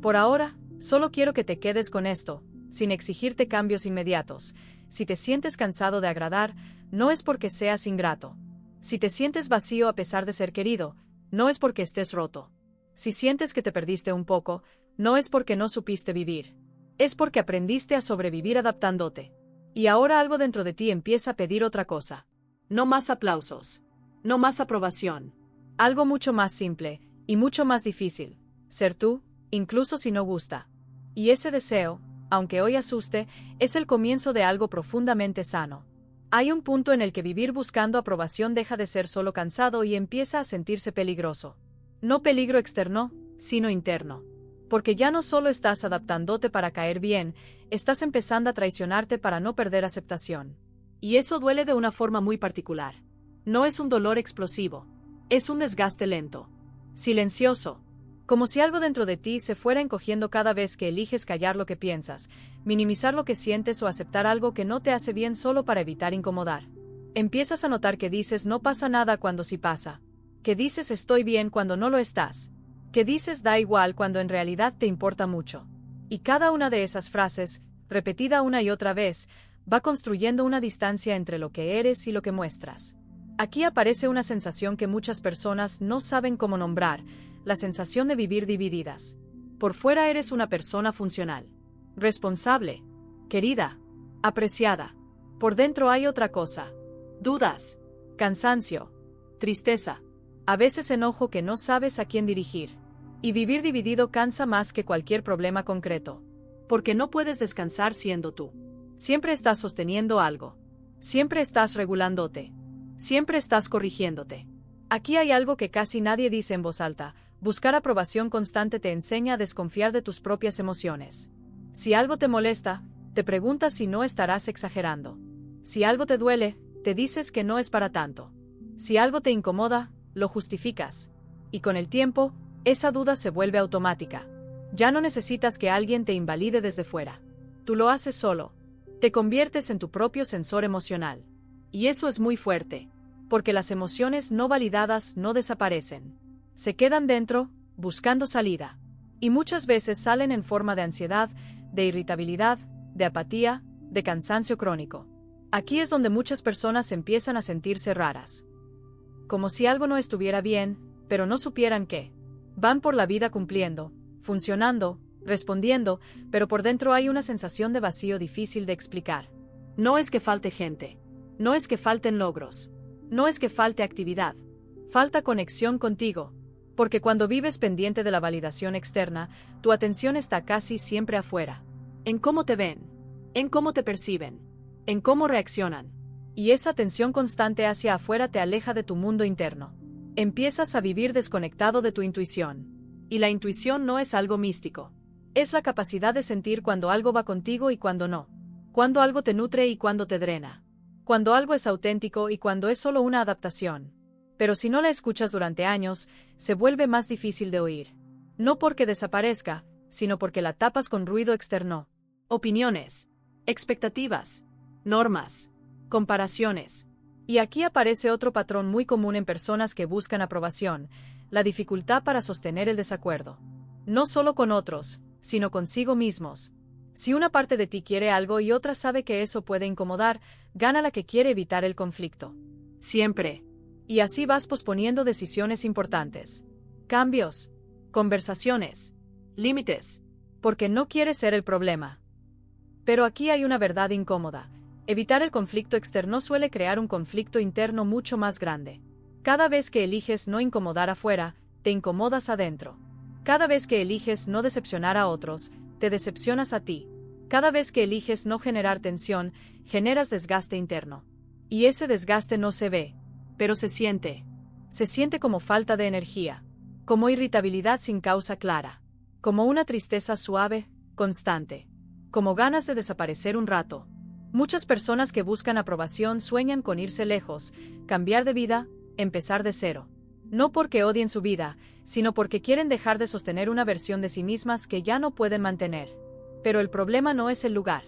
A: Por ahora, solo quiero que te quedes con esto, sin exigirte cambios inmediatos. Si te sientes cansado de agradar, no es porque seas ingrato. Si te sientes vacío a pesar de ser querido, no es porque estés roto. Si sientes que te perdiste un poco, no es porque no supiste vivir. Es porque aprendiste a sobrevivir adaptándote. Y ahora algo dentro de ti empieza a pedir otra cosa. No más aplausos. No más aprobación. Algo mucho más simple, y mucho más difícil. Ser tú, incluso si no gusta. Y ese deseo, aunque hoy asuste, es el comienzo de algo profundamente sano. Hay un punto en el que vivir buscando aprobación deja de ser solo cansado y empieza a sentirse peligroso. No peligro externo, sino interno. Porque ya no solo estás adaptándote para caer bien, estás empezando a traicionarte para no perder aceptación. Y eso duele de una forma muy particular. No es un dolor explosivo. Es un desgaste lento. Silencioso. Como si algo dentro de ti se fuera encogiendo cada vez que eliges callar lo que piensas, minimizar lo que sientes o aceptar algo que no te hace bien solo para evitar incomodar. Empiezas a notar que dices no pasa nada cuando sí pasa. Que dices estoy bien cuando no lo estás. Que dices da igual cuando en realidad te importa mucho. Y cada una de esas frases, repetida una y otra vez, va construyendo una distancia entre lo que eres y lo que muestras. Aquí aparece una sensación que muchas personas no saben cómo nombrar, la sensación de vivir divididas. Por fuera eres una persona funcional, responsable, querida, apreciada. Por dentro hay otra cosa. Dudas, cansancio, tristeza, a veces enojo que no sabes a quién dirigir. Y vivir dividido cansa más que cualquier problema concreto. Porque no puedes descansar siendo tú. Siempre estás sosteniendo algo. Siempre estás regulándote. Siempre estás corrigiéndote. Aquí hay algo que casi nadie dice en voz alta. Buscar aprobación constante te enseña a desconfiar de tus propias emociones. Si algo te molesta, te preguntas si no estarás exagerando. Si algo te duele, te dices que no es para tanto. Si algo te incomoda, lo justificas. Y con el tiempo, esa duda se vuelve automática. Ya no necesitas que alguien te invalide desde fuera. Tú lo haces solo. Te conviertes en tu propio sensor emocional. Y eso es muy fuerte. Porque las emociones no validadas no desaparecen. Se quedan dentro, buscando salida. Y muchas veces salen en forma de ansiedad, de irritabilidad, de apatía, de cansancio crónico. Aquí es donde muchas personas empiezan a sentirse raras. Como si algo no estuviera bien, pero no supieran qué. Van por la vida cumpliendo, funcionando, respondiendo, pero por dentro hay una sensación de vacío difícil de explicar. No es que falte gente. No es que falten logros. No es que falte actividad. Falta conexión contigo. Porque cuando vives pendiente de la validación externa, tu atención está casi siempre afuera. En cómo te ven. En cómo te perciben. En cómo reaccionan. Y esa atención constante hacia afuera te aleja de tu mundo interno. Empiezas a vivir desconectado de tu intuición. Y la intuición no es algo místico. Es la capacidad de sentir cuando algo va contigo y cuando no. Cuando algo te nutre y cuando te drena. Cuando algo es auténtico y cuando es solo una adaptación. Pero si no la escuchas durante años, se vuelve más difícil de oír. No porque desaparezca, sino porque la tapas con ruido externo. Opiniones. Expectativas. normas, comparaciones. Y aquí aparece otro patrón muy común en personas que buscan aprobación, la dificultad para sostener el desacuerdo. No solo con otros, sino consigo mismos. Si una parte de ti quiere algo y otra sabe que eso puede incomodar, gana la que quiere evitar el conflicto. Siempre. Y así vas posponiendo decisiones importantes. Cambios, conversaciones, límites, porque no quieres ser el problema. Pero aquí hay una verdad incómoda. Evitar el conflicto externo suele crear un conflicto interno mucho más grande. Cada vez que eliges no incomodar afuera, te incomodas adentro. Cada vez que eliges no decepcionar a otros, te decepcionas a ti. Cada vez que eliges no generar tensión, generas desgaste interno. Y ese desgaste no se ve, pero se siente. Se siente como falta de energía, como irritabilidad sin causa clara, como una tristeza suave, constante, como ganas de desaparecer un rato. Muchas personas que buscan aprobación sueñan con irse lejos, cambiar de vida, empezar de cero. No porque odien su vida, sino porque quieren dejar de sostener una versión de sí mismas que ya no pueden mantener. Pero el problema no es el lugar,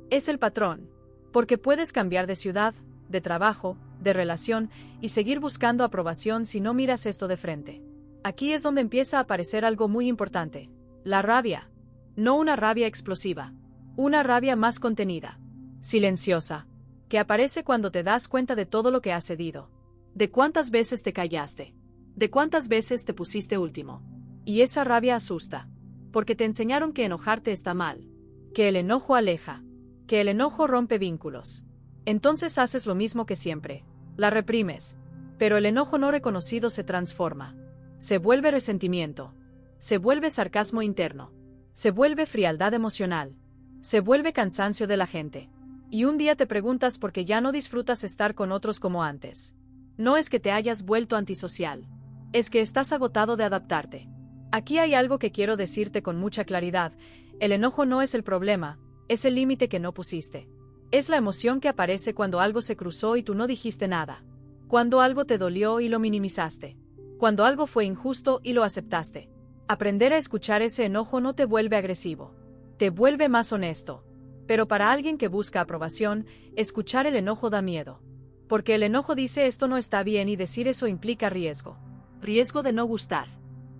A: es el patrón. Porque puedes cambiar de ciudad, de trabajo, de relación, y seguir buscando aprobación si no miras esto de frente. Aquí es donde empieza a aparecer algo muy importante: la rabia. No una rabia explosiva, una rabia más contenida, silenciosa, que aparece cuando te das cuenta de todo lo que has cedido, de cuántas veces te callaste, de cuántas veces te pusiste último. Y esa rabia asusta, porque te enseñaron que enojarte está mal, que el enojo aleja, que el enojo rompe vínculos. Entonces haces lo mismo que siempre, la reprimes, pero el enojo no reconocido se transforma, se vuelve resentimiento, se vuelve sarcasmo interno, se vuelve frialdad emocional, se vuelve cansancio de la gente. Y un día te preguntas por qué ya no disfrutas estar con otros como antes. No es que te hayas vuelto antisocial, es que estás agotado de adaptarte. Aquí hay algo que quiero decirte con mucha claridad: el enojo no es el problema, es el límite que no pusiste. Es la emoción que aparece cuando algo se cruzó y tú no dijiste nada. Cuando algo te dolió y lo minimizaste. Cuando algo fue injusto y lo aceptaste. Aprender a escuchar ese enojo no te vuelve agresivo, te vuelve más honesto. Pero para alguien que busca aprobación, escuchar el enojo da miedo. Porque el enojo dice esto no está bien, y decir eso implica riesgo. Riesgo de no gustar.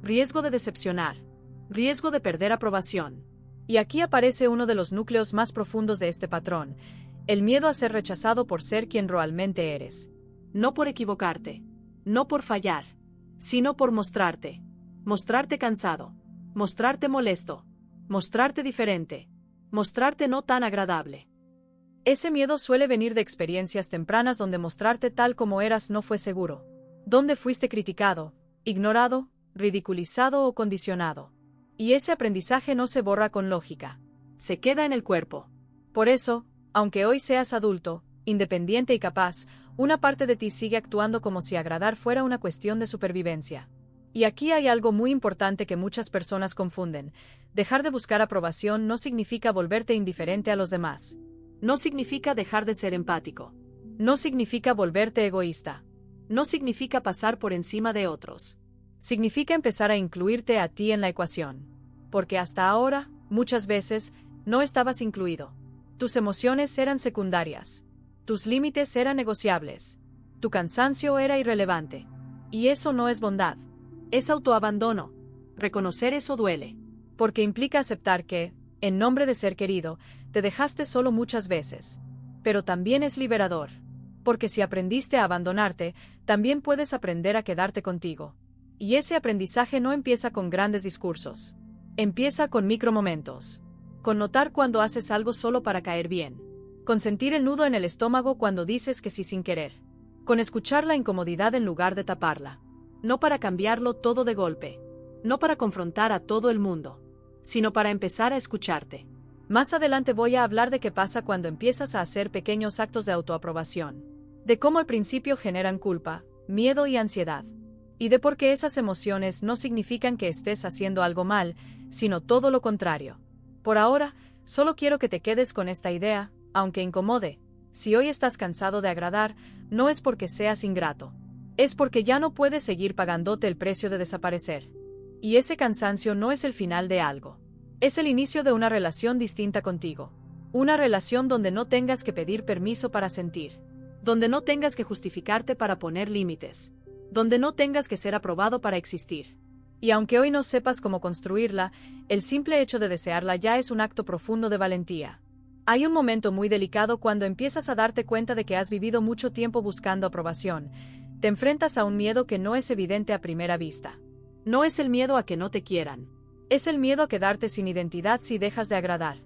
A: Riesgo de decepcionar. Riesgo de perder aprobación. Y aquí aparece uno de los núcleos más profundos de este patrón: el miedo a ser rechazado por ser quien realmente eres. No por equivocarte, no por fallar, sino por mostrarte. Mostrarte cansado, mostrarte molesto, mostrarte diferente, mostrarte no tan agradable. Ese miedo suele venir de experiencias tempranas donde mostrarte tal como eras no fue seguro, donde fuiste criticado, ignorado, ridiculizado o condicionado. Y ese aprendizaje no se borra con lógica, se queda en el cuerpo. Por eso, aunque hoy seas adulto, independiente y capaz, una parte de ti sigue actuando como si agradar fuera una cuestión de supervivencia. Y aquí hay algo muy importante que muchas personas confunden: dejar de buscar aprobación no significa volverte indiferente a los demás. No significa dejar de ser empático. No significa volverte egoísta. No significa pasar por encima de otros. Significa empezar a incluirte a ti en la ecuación. Porque hasta ahora, muchas veces, no estabas incluido. Tus emociones eran secundarias. Tus límites eran negociables. Tu cansancio era irrelevante. Y eso no es bondad. Es autoabandono. Reconocer eso duele. Porque implica aceptar que, en nombre de ser querido, te dejaste solo muchas veces. Pero también es liberador. Porque si aprendiste a abandonarte, también puedes aprender a quedarte contigo. Y ese aprendizaje no empieza con grandes discursos. Empieza con micromomentos. Con notar cuando haces algo solo para caer bien. Con sentir el nudo en el estómago cuando dices que sí sin querer. Con escuchar la incomodidad en lugar de taparla. No para cambiarlo todo de golpe. No para confrontar a todo el mundo. Sino para empezar a escucharte. Más adelante voy a hablar de qué pasa cuando empiezas a hacer pequeños actos de autoaprobación. De cómo al principio generan culpa, miedo y ansiedad. Y de por qué esas emociones no significan que estés haciendo algo mal, sino todo lo contrario. Por ahora, solo quiero que te quedes con esta idea, aunque incomode. Si hoy estás cansado de agradar, no es porque seas ingrato. Es porque ya no puedes seguir pagándote el precio de desaparecer. Y ese cansancio no es el final de algo. Es el inicio de una relación distinta contigo. Una relación donde no tengas que pedir permiso para sentir. Donde no tengas que justificarte para poner límites. Donde no tengas que ser aprobado para existir. Y aunque hoy no sepas cómo construirla, el simple hecho de desearla ya es un acto profundo de valentía. Hay un momento muy delicado cuando empiezas a darte cuenta de que has vivido mucho tiempo buscando aprobación. Te enfrentas a un miedo que no es evidente a primera vista. No es el miedo a que no te quieran. Es el miedo a quedarte sin identidad si dejas de agradar.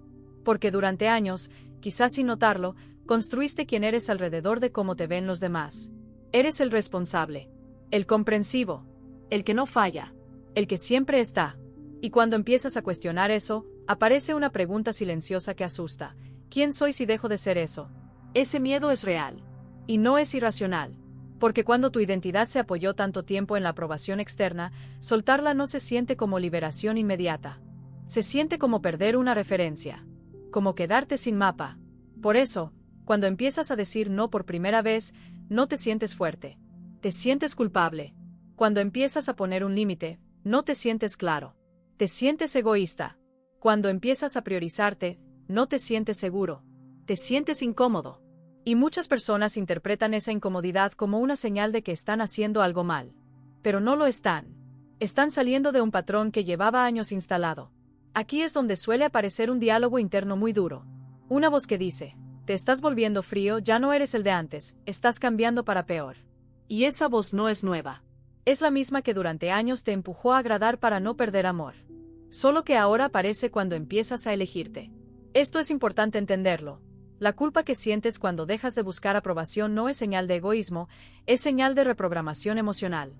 A: Porque durante años, quizás sin notarlo, construiste quién eres alrededor de cómo te ven los demás. Eres el responsable, el comprensivo, el que no falla, el que siempre está. Y cuando empiezas a cuestionar eso, aparece una pregunta silenciosa que asusta. ¿Quién soy si dejo de ser eso? Ese miedo es real. Y no es irracional. Porque cuando tu identidad se apoyó tanto tiempo en la aprobación externa, soltarla no se siente como liberación inmediata. Se siente como perder una referencia. Como quedarte sin mapa. Por eso, cuando empiezas a decir no por primera vez, no te sientes fuerte. Te sientes culpable. Cuando empiezas a poner un límite, no te sientes claro. Te sientes egoísta. Cuando empiezas a priorizarte, no te sientes seguro. Te sientes incómodo. Y muchas personas interpretan esa incomodidad como una señal de que están haciendo algo mal. Pero no lo están. Están saliendo de un patrón que llevaba años instalado. Aquí es donde suele aparecer un diálogo interno muy duro. Una voz que dice, te estás volviendo frío, ya no eres el de antes, estás cambiando para peor. Y esa voz no es nueva. Es la misma que durante años te empujó a agradar para no perder amor. Solo que ahora aparece cuando empiezas a elegirte. Esto es importante entenderlo. La culpa que sientes cuando dejas de buscar aprobación no es señal de egoísmo, es señal de reprogramación emocional.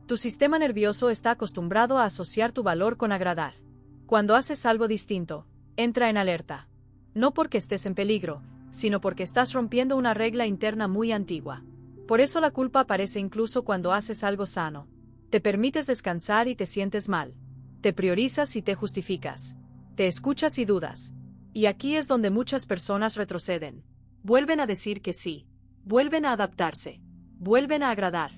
A: Tu sistema nervioso está acostumbrado a asociar tu valor con agradar. Cuando haces algo distinto, entra en alerta. No porque estés en peligro, sino porque estás rompiendo una regla interna muy antigua. Por eso la culpa aparece incluso cuando haces algo sano. Te permites descansar y te sientes mal. Te priorizas y te justificas. Te escuchas y dudas. Y aquí es donde muchas personas retroceden. Vuelven a decir que sí. Vuelven a adaptarse. Vuelven a agradar.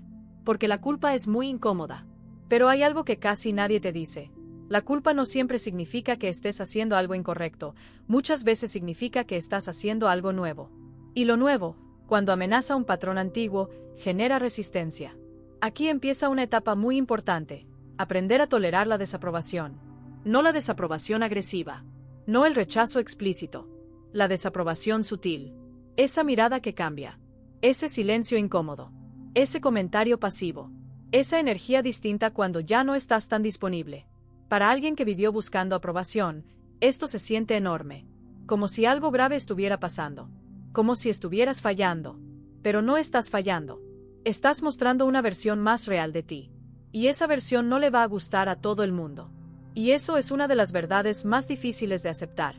A: Porque la culpa es muy incómoda. Pero hay algo que casi nadie te dice. La culpa no siempre significa que estés haciendo algo incorrecto. Muchas veces significa que estás haciendo algo nuevo. Y lo nuevo, cuando amenaza un patrón antiguo, genera resistencia. Aquí empieza una etapa muy importante. Aprender a tolerar la desaprobación. No la desaprobación agresiva. No el rechazo explícito. La desaprobación sutil. Esa mirada que cambia. Ese silencio incómodo. Ese comentario pasivo. Esa energía distinta cuando ya no estás tan disponible. Para alguien que vivió buscando aprobación, esto se siente enorme. Como si algo grave estuviera pasando. Como si estuvieras fallando. Pero no estás fallando. Estás mostrando una versión más real de ti. Y esa versión no le va a gustar a todo el mundo. Y eso es una de las verdades más difíciles de aceptar.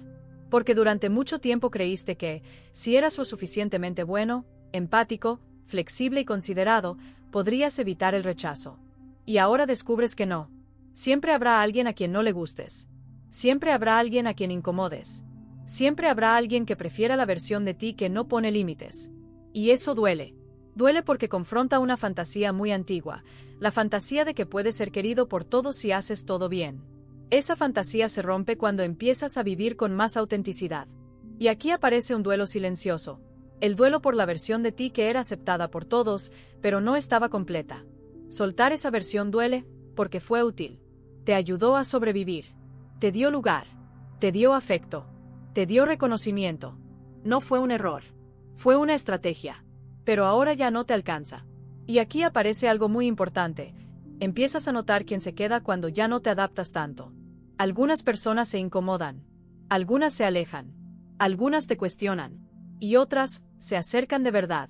A: Porque durante mucho tiempo creíste que, si eras lo suficientemente bueno, empático, flexible y considerado, podrías evitar el rechazo. Y ahora descubres que no. Siempre habrá alguien a quien no le gustes. Siempre habrá alguien a quien incomodes. Siempre habrá alguien que prefiera la versión de ti que no pone límites. Y eso duele. Duele porque confronta una fantasía muy antigua, la fantasía de que puedes ser querido por todos si haces todo bien. Esa fantasía se rompe cuando empiezas a vivir con más autenticidad. Y aquí aparece un duelo silencioso. El duelo por la versión de ti que era aceptada por todos, pero no estaba completa. Soltar esa versión duele, porque fue útil. Te ayudó a sobrevivir. Te dio lugar. Te dio afecto. Te dio reconocimiento. No fue un error. Fue una estrategia. Pero ahora ya no te alcanza. Y aquí aparece algo muy importante. Empiezas a notar quién se queda cuando ya no te adaptas tanto. Algunas personas se incomodan. Algunas se alejan. Algunas te cuestionan. Y otras, se acercan de verdad.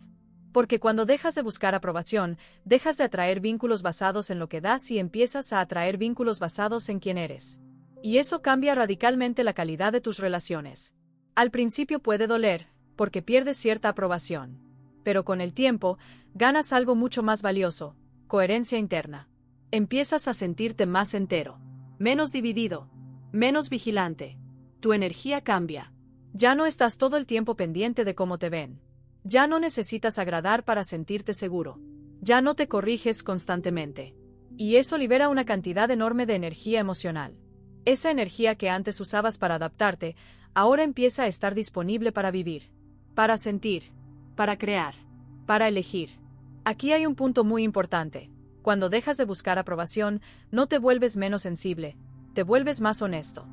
A: Porque cuando dejas de buscar aprobación, dejas de atraer vínculos basados en lo que das y empiezas a atraer vínculos basados en quién eres. Y eso cambia radicalmente la calidad de tus relaciones. Al principio puede doler, porque pierdes cierta aprobación. Pero con el tiempo, ganas algo mucho más valioso, coherencia interna. Empiezas a sentirte más entero, menos dividido, menos vigilante. Tu energía cambia. Ya no estás todo el tiempo pendiente de cómo te ven. Ya no necesitas agradar para sentirte seguro. Ya no te corriges constantemente. Y eso libera una cantidad enorme de energía emocional. Esa energía que antes usabas para adaptarte, ahora empieza a estar disponible para vivir, para sentir, para crear, para elegir. Aquí hay un punto muy importante. Cuando dejas de buscar aprobación, no te vuelves menos sensible, te vuelves más honesto.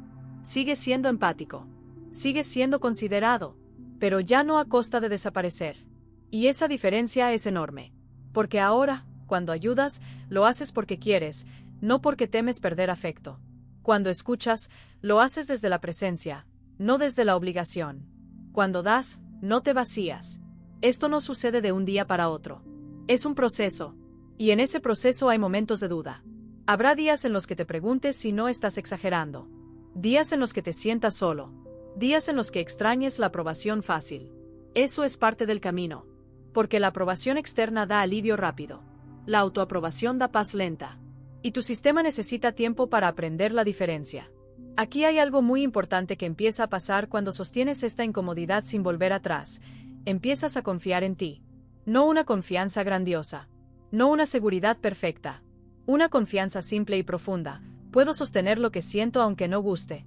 A: Sigues siendo empático, sigues siendo considerado, pero ya no a costa de desaparecer. Y esa diferencia es enorme. Porque ahora, cuando ayudas, lo haces porque quieres, no porque temes perder afecto. Cuando escuchas, lo haces desde la presencia, no desde la obligación. Cuando das, no te vacías. Esto no sucede de un día para otro. Es un proceso. Y en ese proceso hay momentos de duda. Habrá días en los que te preguntes si no estás exagerando. Días en los que te sientas solo. Días en los que extrañes la aprobación fácil. Eso es parte del camino. Porque la aprobación externa da alivio rápido. La autoaprobación da paz lenta. Y tu sistema necesita tiempo para aprender la diferencia. Aquí hay algo muy importante que empieza a pasar cuando sostienes esta incomodidad sin volver atrás. Empiezas a confiar en ti. No una confianza grandiosa. No una seguridad perfecta. Una confianza simple y profunda. Puedo sostener lo que siento aunque no guste.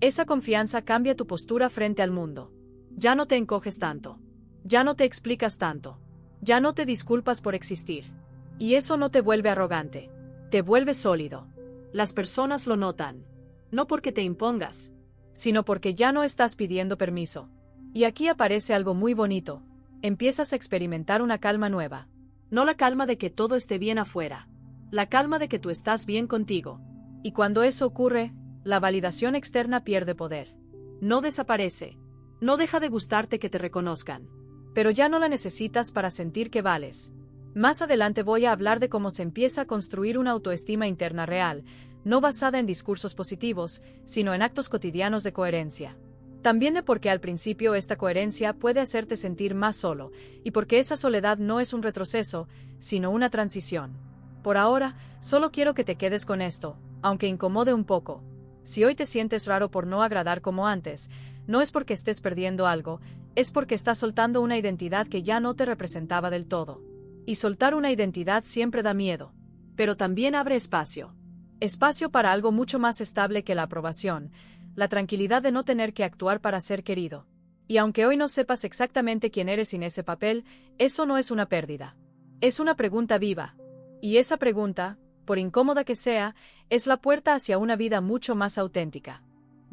A: Esa confianza cambia tu postura frente al mundo. Ya no te encoges tanto. Ya no te explicas tanto. Ya no te disculpas por existir. Y eso no te vuelve arrogante. Te vuelve sólido. Las personas lo notan. No porque te impongas, sino porque ya no estás pidiendo permiso. Y aquí aparece algo muy bonito. Empiezas a experimentar una calma nueva. No la calma de que todo esté bien afuera. La calma de que tú estás bien contigo. Y cuando eso ocurre, la validación externa pierde poder. No desaparece. No deja de gustarte que te reconozcan. Pero ya no la necesitas para sentir que vales. Más adelante voy a hablar de cómo se empieza a construir una autoestima interna real, no basada en discursos positivos, sino en actos cotidianos de coherencia. También de por qué al principio esta coherencia puede hacerte sentir más solo, y porque esa soledad no es un retroceso, sino una transición. Por ahora, solo quiero que te quedes con esto, aunque incomode un poco. Si hoy te sientes raro por no agradar como antes, no es porque estés perdiendo algo, es porque estás soltando una identidad que ya no te representaba del todo. Y soltar una identidad siempre da miedo. Pero también abre espacio. Espacio para algo mucho más estable que la aprobación, la tranquilidad de no tener que actuar para ser querido. Y aunque hoy no sepas exactamente quién eres sin ese papel, eso no es una pérdida. Es una pregunta viva. Y esa pregunta, por incómoda que sea, es la puerta hacia una vida mucho más auténtica.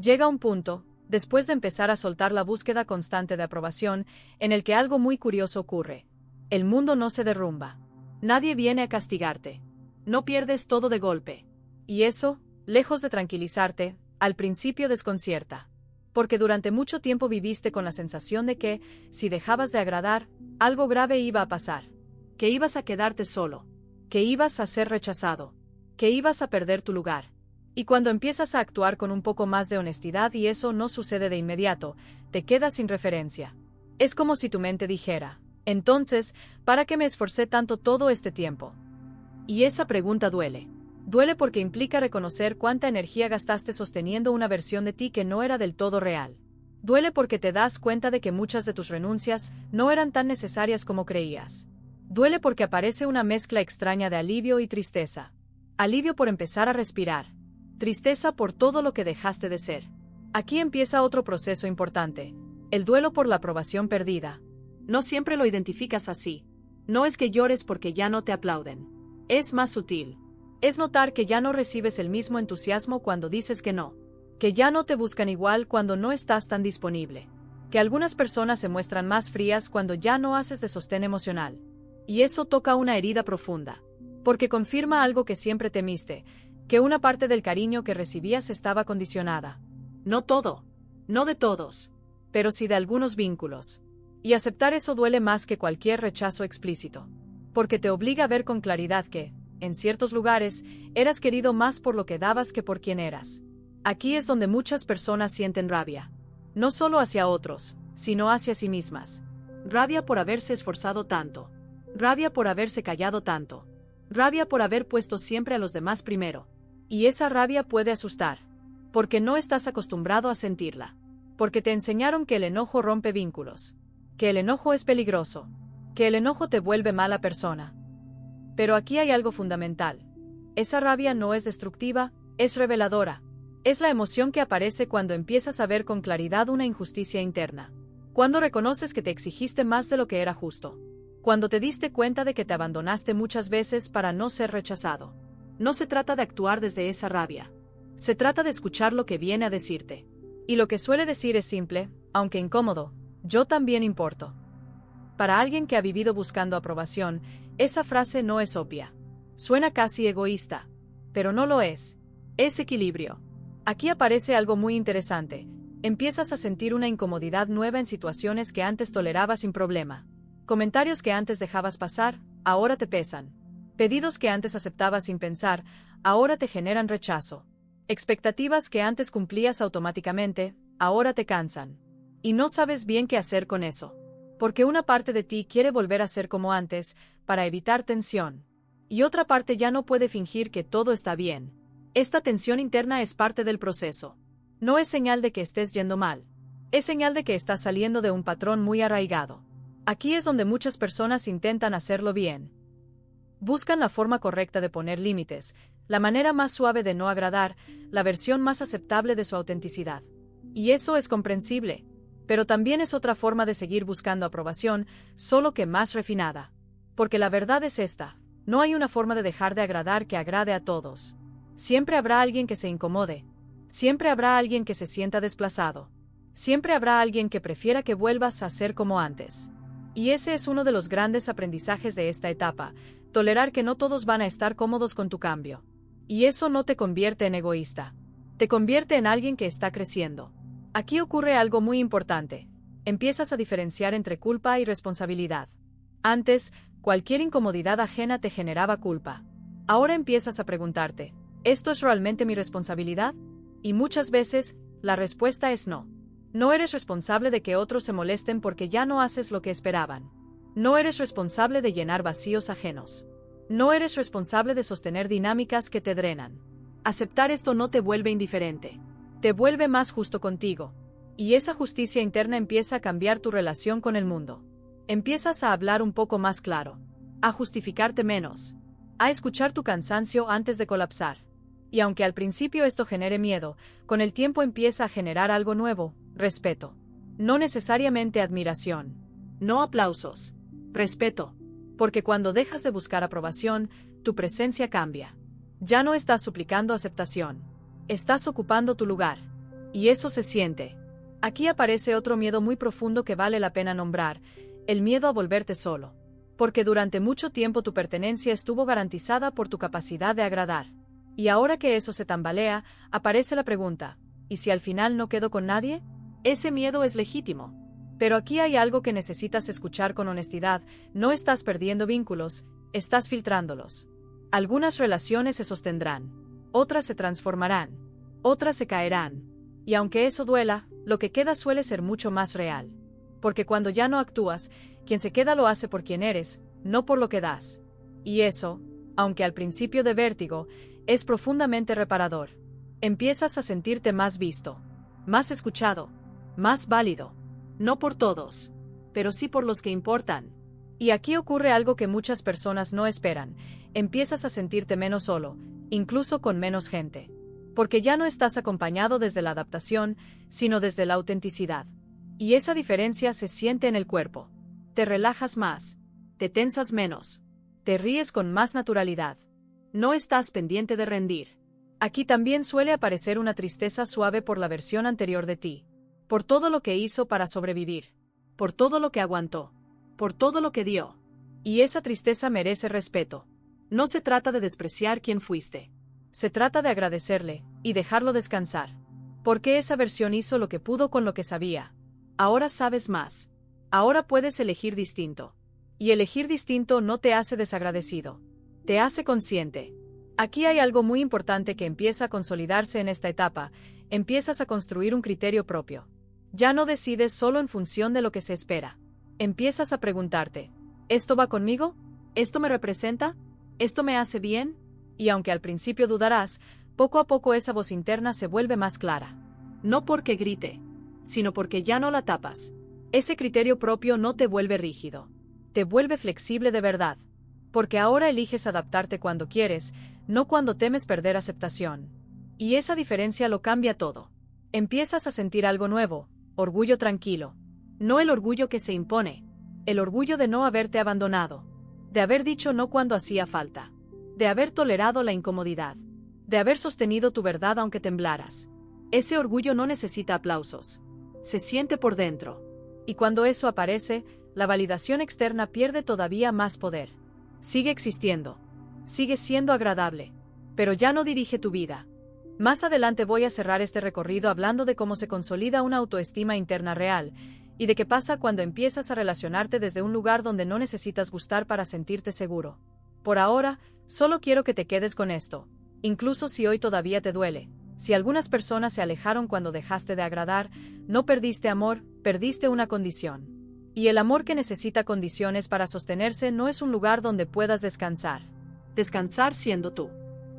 A: Llega un punto, después de empezar a soltar la búsqueda constante de aprobación, en el que algo muy curioso ocurre. El mundo no se derrumba. Nadie viene a castigarte. No pierdes todo de golpe. Y eso, lejos de tranquilizarte, al principio desconcierta. Porque durante mucho tiempo viviste con la sensación de que, si dejabas de agradar, algo grave iba a pasar. Que ibas a quedarte solo. Que ibas a ser rechazado. Que ibas a perder tu lugar. Y cuando empiezas a actuar con un poco más de honestidad y eso no sucede de inmediato, te quedas sin referencia. Es como si tu mente dijera, entonces, ¿para qué me esforcé tanto todo este tiempo? Y esa pregunta duele. Duele porque implica reconocer cuánta energía gastaste sosteniendo una versión de ti que no era del todo real. Duele porque te das cuenta de que muchas de tus renuncias no eran tan necesarias como creías. Duele porque aparece una mezcla extraña de alivio y tristeza. Alivio por empezar a respirar. Tristeza por todo lo que dejaste de ser. Aquí empieza otro proceso importante. El duelo por la aprobación perdida. No siempre lo identificas así. No es que llores porque ya no te aplauden. Es más sutil. Es notar que ya no recibes el mismo entusiasmo cuando dices que no. Que ya no te buscan igual cuando no estás tan disponible. Que algunas personas se muestran más frías cuando ya no haces de sostén emocional. Y eso toca una herida profunda. Porque confirma algo que siempre temiste, que una parte del cariño que recibías estaba condicionada. No todo. No de todos. Pero sí de algunos vínculos. Y aceptar eso duele más que cualquier rechazo explícito. Porque te obliga a ver con claridad que, en ciertos lugares, eras querido más por lo que dabas que por quién eras. Aquí es donde muchas personas sienten rabia. No solo hacia otros, sino hacia sí mismas. Rabia por haberse esforzado tanto. Rabia por haberse callado tanto. Rabia por haber puesto siempre a los demás primero. Y esa rabia puede asustar. Porque no estás acostumbrado a sentirla. Porque te enseñaron que el enojo rompe vínculos. Que el enojo es peligroso. Que el enojo te vuelve mala persona. Pero aquí hay algo fundamental. Esa rabia no es destructiva, es reveladora. Es la emoción que aparece cuando empiezas a ver con claridad una injusticia interna. Cuando reconoces que te exigiste más de lo que era justo. Cuando te diste cuenta de que te abandonaste muchas veces para no ser rechazado. No se trata de actuar desde esa rabia. Se trata de escuchar lo que viene a decirte. Y lo que suele decir es simple, aunque incómodo: yo también importo. Para alguien que ha vivido buscando aprobación, esa frase no es obvia. Suena casi egoísta. Pero no lo es. Es equilibrio. Aquí aparece algo muy interesante. Empiezas a sentir una incomodidad nueva en situaciones que antes tolerabas sin problema. Comentarios que antes dejabas pasar, ahora te pesan. Pedidos que antes aceptabas sin pensar, ahora te generan rechazo. Expectativas que antes cumplías automáticamente, ahora te cansan. Y no sabes bien qué hacer con eso. Porque una parte de ti quiere volver a ser como antes, para evitar tensión. Y otra parte ya no puede fingir que todo está bien. Esta tensión interna es parte del proceso. No es señal de que estés yendo mal. Es señal de que estás saliendo de un patrón muy arraigado. Aquí es donde muchas personas intentan hacerlo bien. Buscan la forma correcta de poner límites, la manera más suave de no agradar, la versión más aceptable de su autenticidad. Y eso es comprensible. Pero también es otra forma de seguir buscando aprobación, solo que más refinada. Porque la verdad es esta: no hay una forma de dejar de agradar que agrade a todos. Siempre habrá alguien que se incomode. Siempre habrá alguien que se sienta desplazado. Siempre habrá alguien que prefiera que vuelvas a ser como antes. Y ese es uno de los grandes aprendizajes de esta etapa: tolerar que no todos van a estar cómodos con tu cambio. Y eso no te convierte en egoísta. Te convierte en alguien que está creciendo. Aquí ocurre algo muy importante. Empiezas a diferenciar entre culpa y responsabilidad. Antes, cualquier incomodidad ajena te generaba culpa. Ahora empiezas a preguntarte: ¿esto es realmente mi responsabilidad? Y muchas veces, la respuesta es no. No eres responsable de que otros se molesten porque ya no haces lo que esperaban. No eres responsable de llenar vacíos ajenos. No eres responsable de sostener dinámicas que te drenan. Aceptar esto no te vuelve indiferente. Te vuelve más justo contigo. Y esa justicia interna empieza a cambiar tu relación con el mundo. Empiezas a hablar un poco más claro. A justificarte menos. A escuchar tu cansancio antes de colapsar. Y aunque al principio esto genere miedo, con el tiempo empieza a generar algo nuevo: respeto. No necesariamente admiración. No aplausos. Respeto. Porque cuando dejas de buscar aprobación, tu presencia cambia. Ya no estás suplicando aceptación. Estás ocupando tu lugar. Y eso se siente. Aquí aparece otro miedo muy profundo que vale la pena nombrar: el miedo a volverte solo. Porque durante mucho tiempo tu pertenencia estuvo garantizada por tu capacidad de agradar. Y ahora que eso se tambalea, aparece la pregunta: ¿y si al final no quedo con nadie? Ese miedo es legítimo. Pero aquí hay algo que necesitas escuchar con honestidad: no estás perdiendo vínculos, estás filtrándolos. Algunas relaciones se sostendrán. Otras se transformarán. Otras se caerán. Y aunque eso duela, lo que queda suele ser mucho más real. Porque cuando ya no actúas, quien se queda lo hace por quien eres, no por lo que das. Y eso, aunque al principio de vértigo, es profundamente reparador. Empiezas a sentirte más visto, más escuchado, más válido. No por todos, pero sí por los que importan. Y aquí ocurre algo que muchas personas no esperan: empiezas a sentirte menos solo, incluso con menos gente. Porque ya no estás acompañado desde la adaptación, sino desde la autenticidad. Y esa diferencia se siente en el cuerpo. Te relajas más, te tensas menos, te ríes con más naturalidad. No estás pendiente de rendir. Aquí también suele aparecer una tristeza suave por la versión anterior de ti. Por todo lo que hizo para sobrevivir. Por todo lo que aguantó. Por todo lo que dio. Y esa tristeza merece respeto. No se trata de despreciar quién fuiste. Se trata de agradecerle y dejarlo descansar. Porque esa versión hizo lo que pudo con lo que sabía. Ahora sabes más. Ahora puedes elegir distinto. Y elegir distinto no te hace desagradecido. Te hace consciente. Aquí hay algo muy importante que empieza a consolidarse en esta etapa: empiezas a construir un criterio propio. Ya no decides solo en función de lo que se espera. Empiezas a preguntarte: ¿esto va conmigo? ¿Esto me representa? ¿Esto me hace bien? Y aunque al principio dudarás, poco a poco esa voz interna se vuelve más clara. No porque grite, sino porque ya no la tapas. Ese criterio propio no te vuelve rígido. Te vuelve flexible de verdad. Porque ahora eliges adaptarte cuando quieres, no cuando temes perder aceptación. Y esa diferencia lo cambia todo. Empiezas a sentir algo nuevo, orgullo tranquilo. No el orgullo que se impone, el orgullo de no haberte abandonado, de haber dicho no cuando hacía falta, de haber tolerado la incomodidad, de haber sostenido tu verdad aunque temblaras. Ese orgullo no necesita aplausos. Se siente por dentro. Y cuando eso aparece, la validación externa pierde todavía más poder. Sigue existiendo. Sigue siendo agradable. Pero ya no dirige tu vida. Más adelante voy a cerrar este recorrido hablando de cómo se consolida una autoestima interna real, y de qué pasa cuando empiezas a relacionarte desde un lugar donde no necesitas gustar para sentirte seguro. Por ahora, solo quiero que te quedes con esto. Incluso si hoy todavía te duele. Si algunas personas se alejaron cuando dejaste de agradar, no perdiste amor, perdiste una condición. Y el amor que necesita condiciones para sostenerse no es un lugar donde puedas descansar. Descansar siendo tú.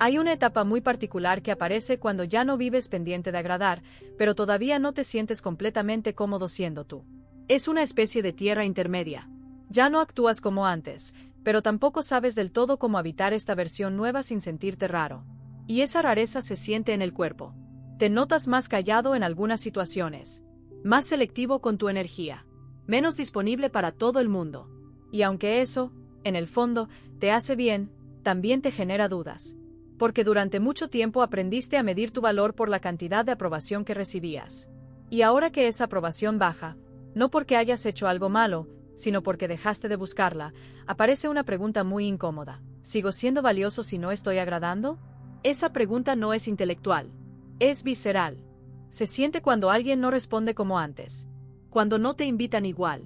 A: Hay una etapa muy particular que aparece cuando ya no vives pendiente de agradar, pero todavía no te sientes completamente cómodo siendo tú. Es una especie de tierra intermedia. Ya no actúas como antes, pero tampoco sabes del todo cómo habitar esta versión nueva sin sentirte raro. Y esa rareza se siente en el cuerpo. Te notas más callado en algunas situaciones, más selectivo con tu energía, menos disponible para todo el mundo. Y aunque eso, en el fondo, te hace bien, también te genera dudas. Porque durante mucho tiempo aprendiste a medir tu valor por la cantidad de aprobación que recibías. Y ahora que esa aprobación baja, no porque hayas hecho algo malo, sino porque dejaste de buscarla, aparece una pregunta muy incómoda. ¿Sigo siendo valioso si no estoy agradando? Esa pregunta no es intelectual, es visceral. Se siente cuando alguien no responde como antes, cuando no te invitan igual,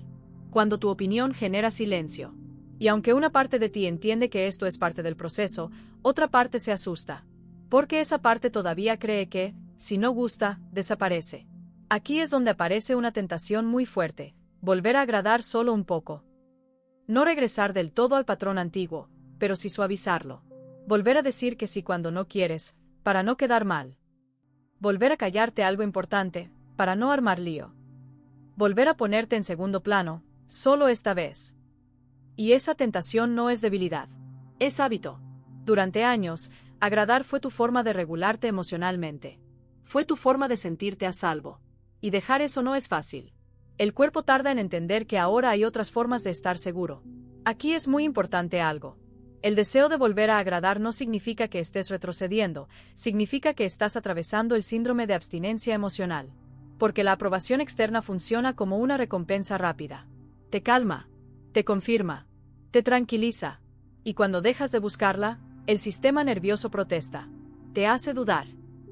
A: cuando tu opinión genera silencio. Y aunque una parte de ti entiende que esto es parte del proceso, otra parte se asusta. Porque esa parte todavía cree que, si no gusta, desaparece. Aquí es donde aparece una tentación muy fuerte, volver a agradar solo un poco. No regresar del todo al patrón antiguo, pero sí suavizarlo. Volver a decir que sí cuando no quieres, para no quedar mal. Volver a callarte algo importante, para no armar lío. Volver a ponerte en segundo plano, solo esta vez. Y esa tentación no es debilidad, es hábito. Durante años, agradar fue tu forma de regularte emocionalmente. Fue tu forma de sentirte a salvo. Y dejar eso no es fácil. El cuerpo tarda en entender que ahora hay otras formas de estar seguro. Aquí es muy importante algo. El deseo de volver a agradar no significa que estés retrocediendo, significa que estás atravesando el síndrome de abstinencia emocional. Porque la aprobación externa funciona como una recompensa rápida. Te calma. Te confirma, te tranquiliza, y cuando dejas de buscarla, el sistema nervioso protesta. Te hace dudar,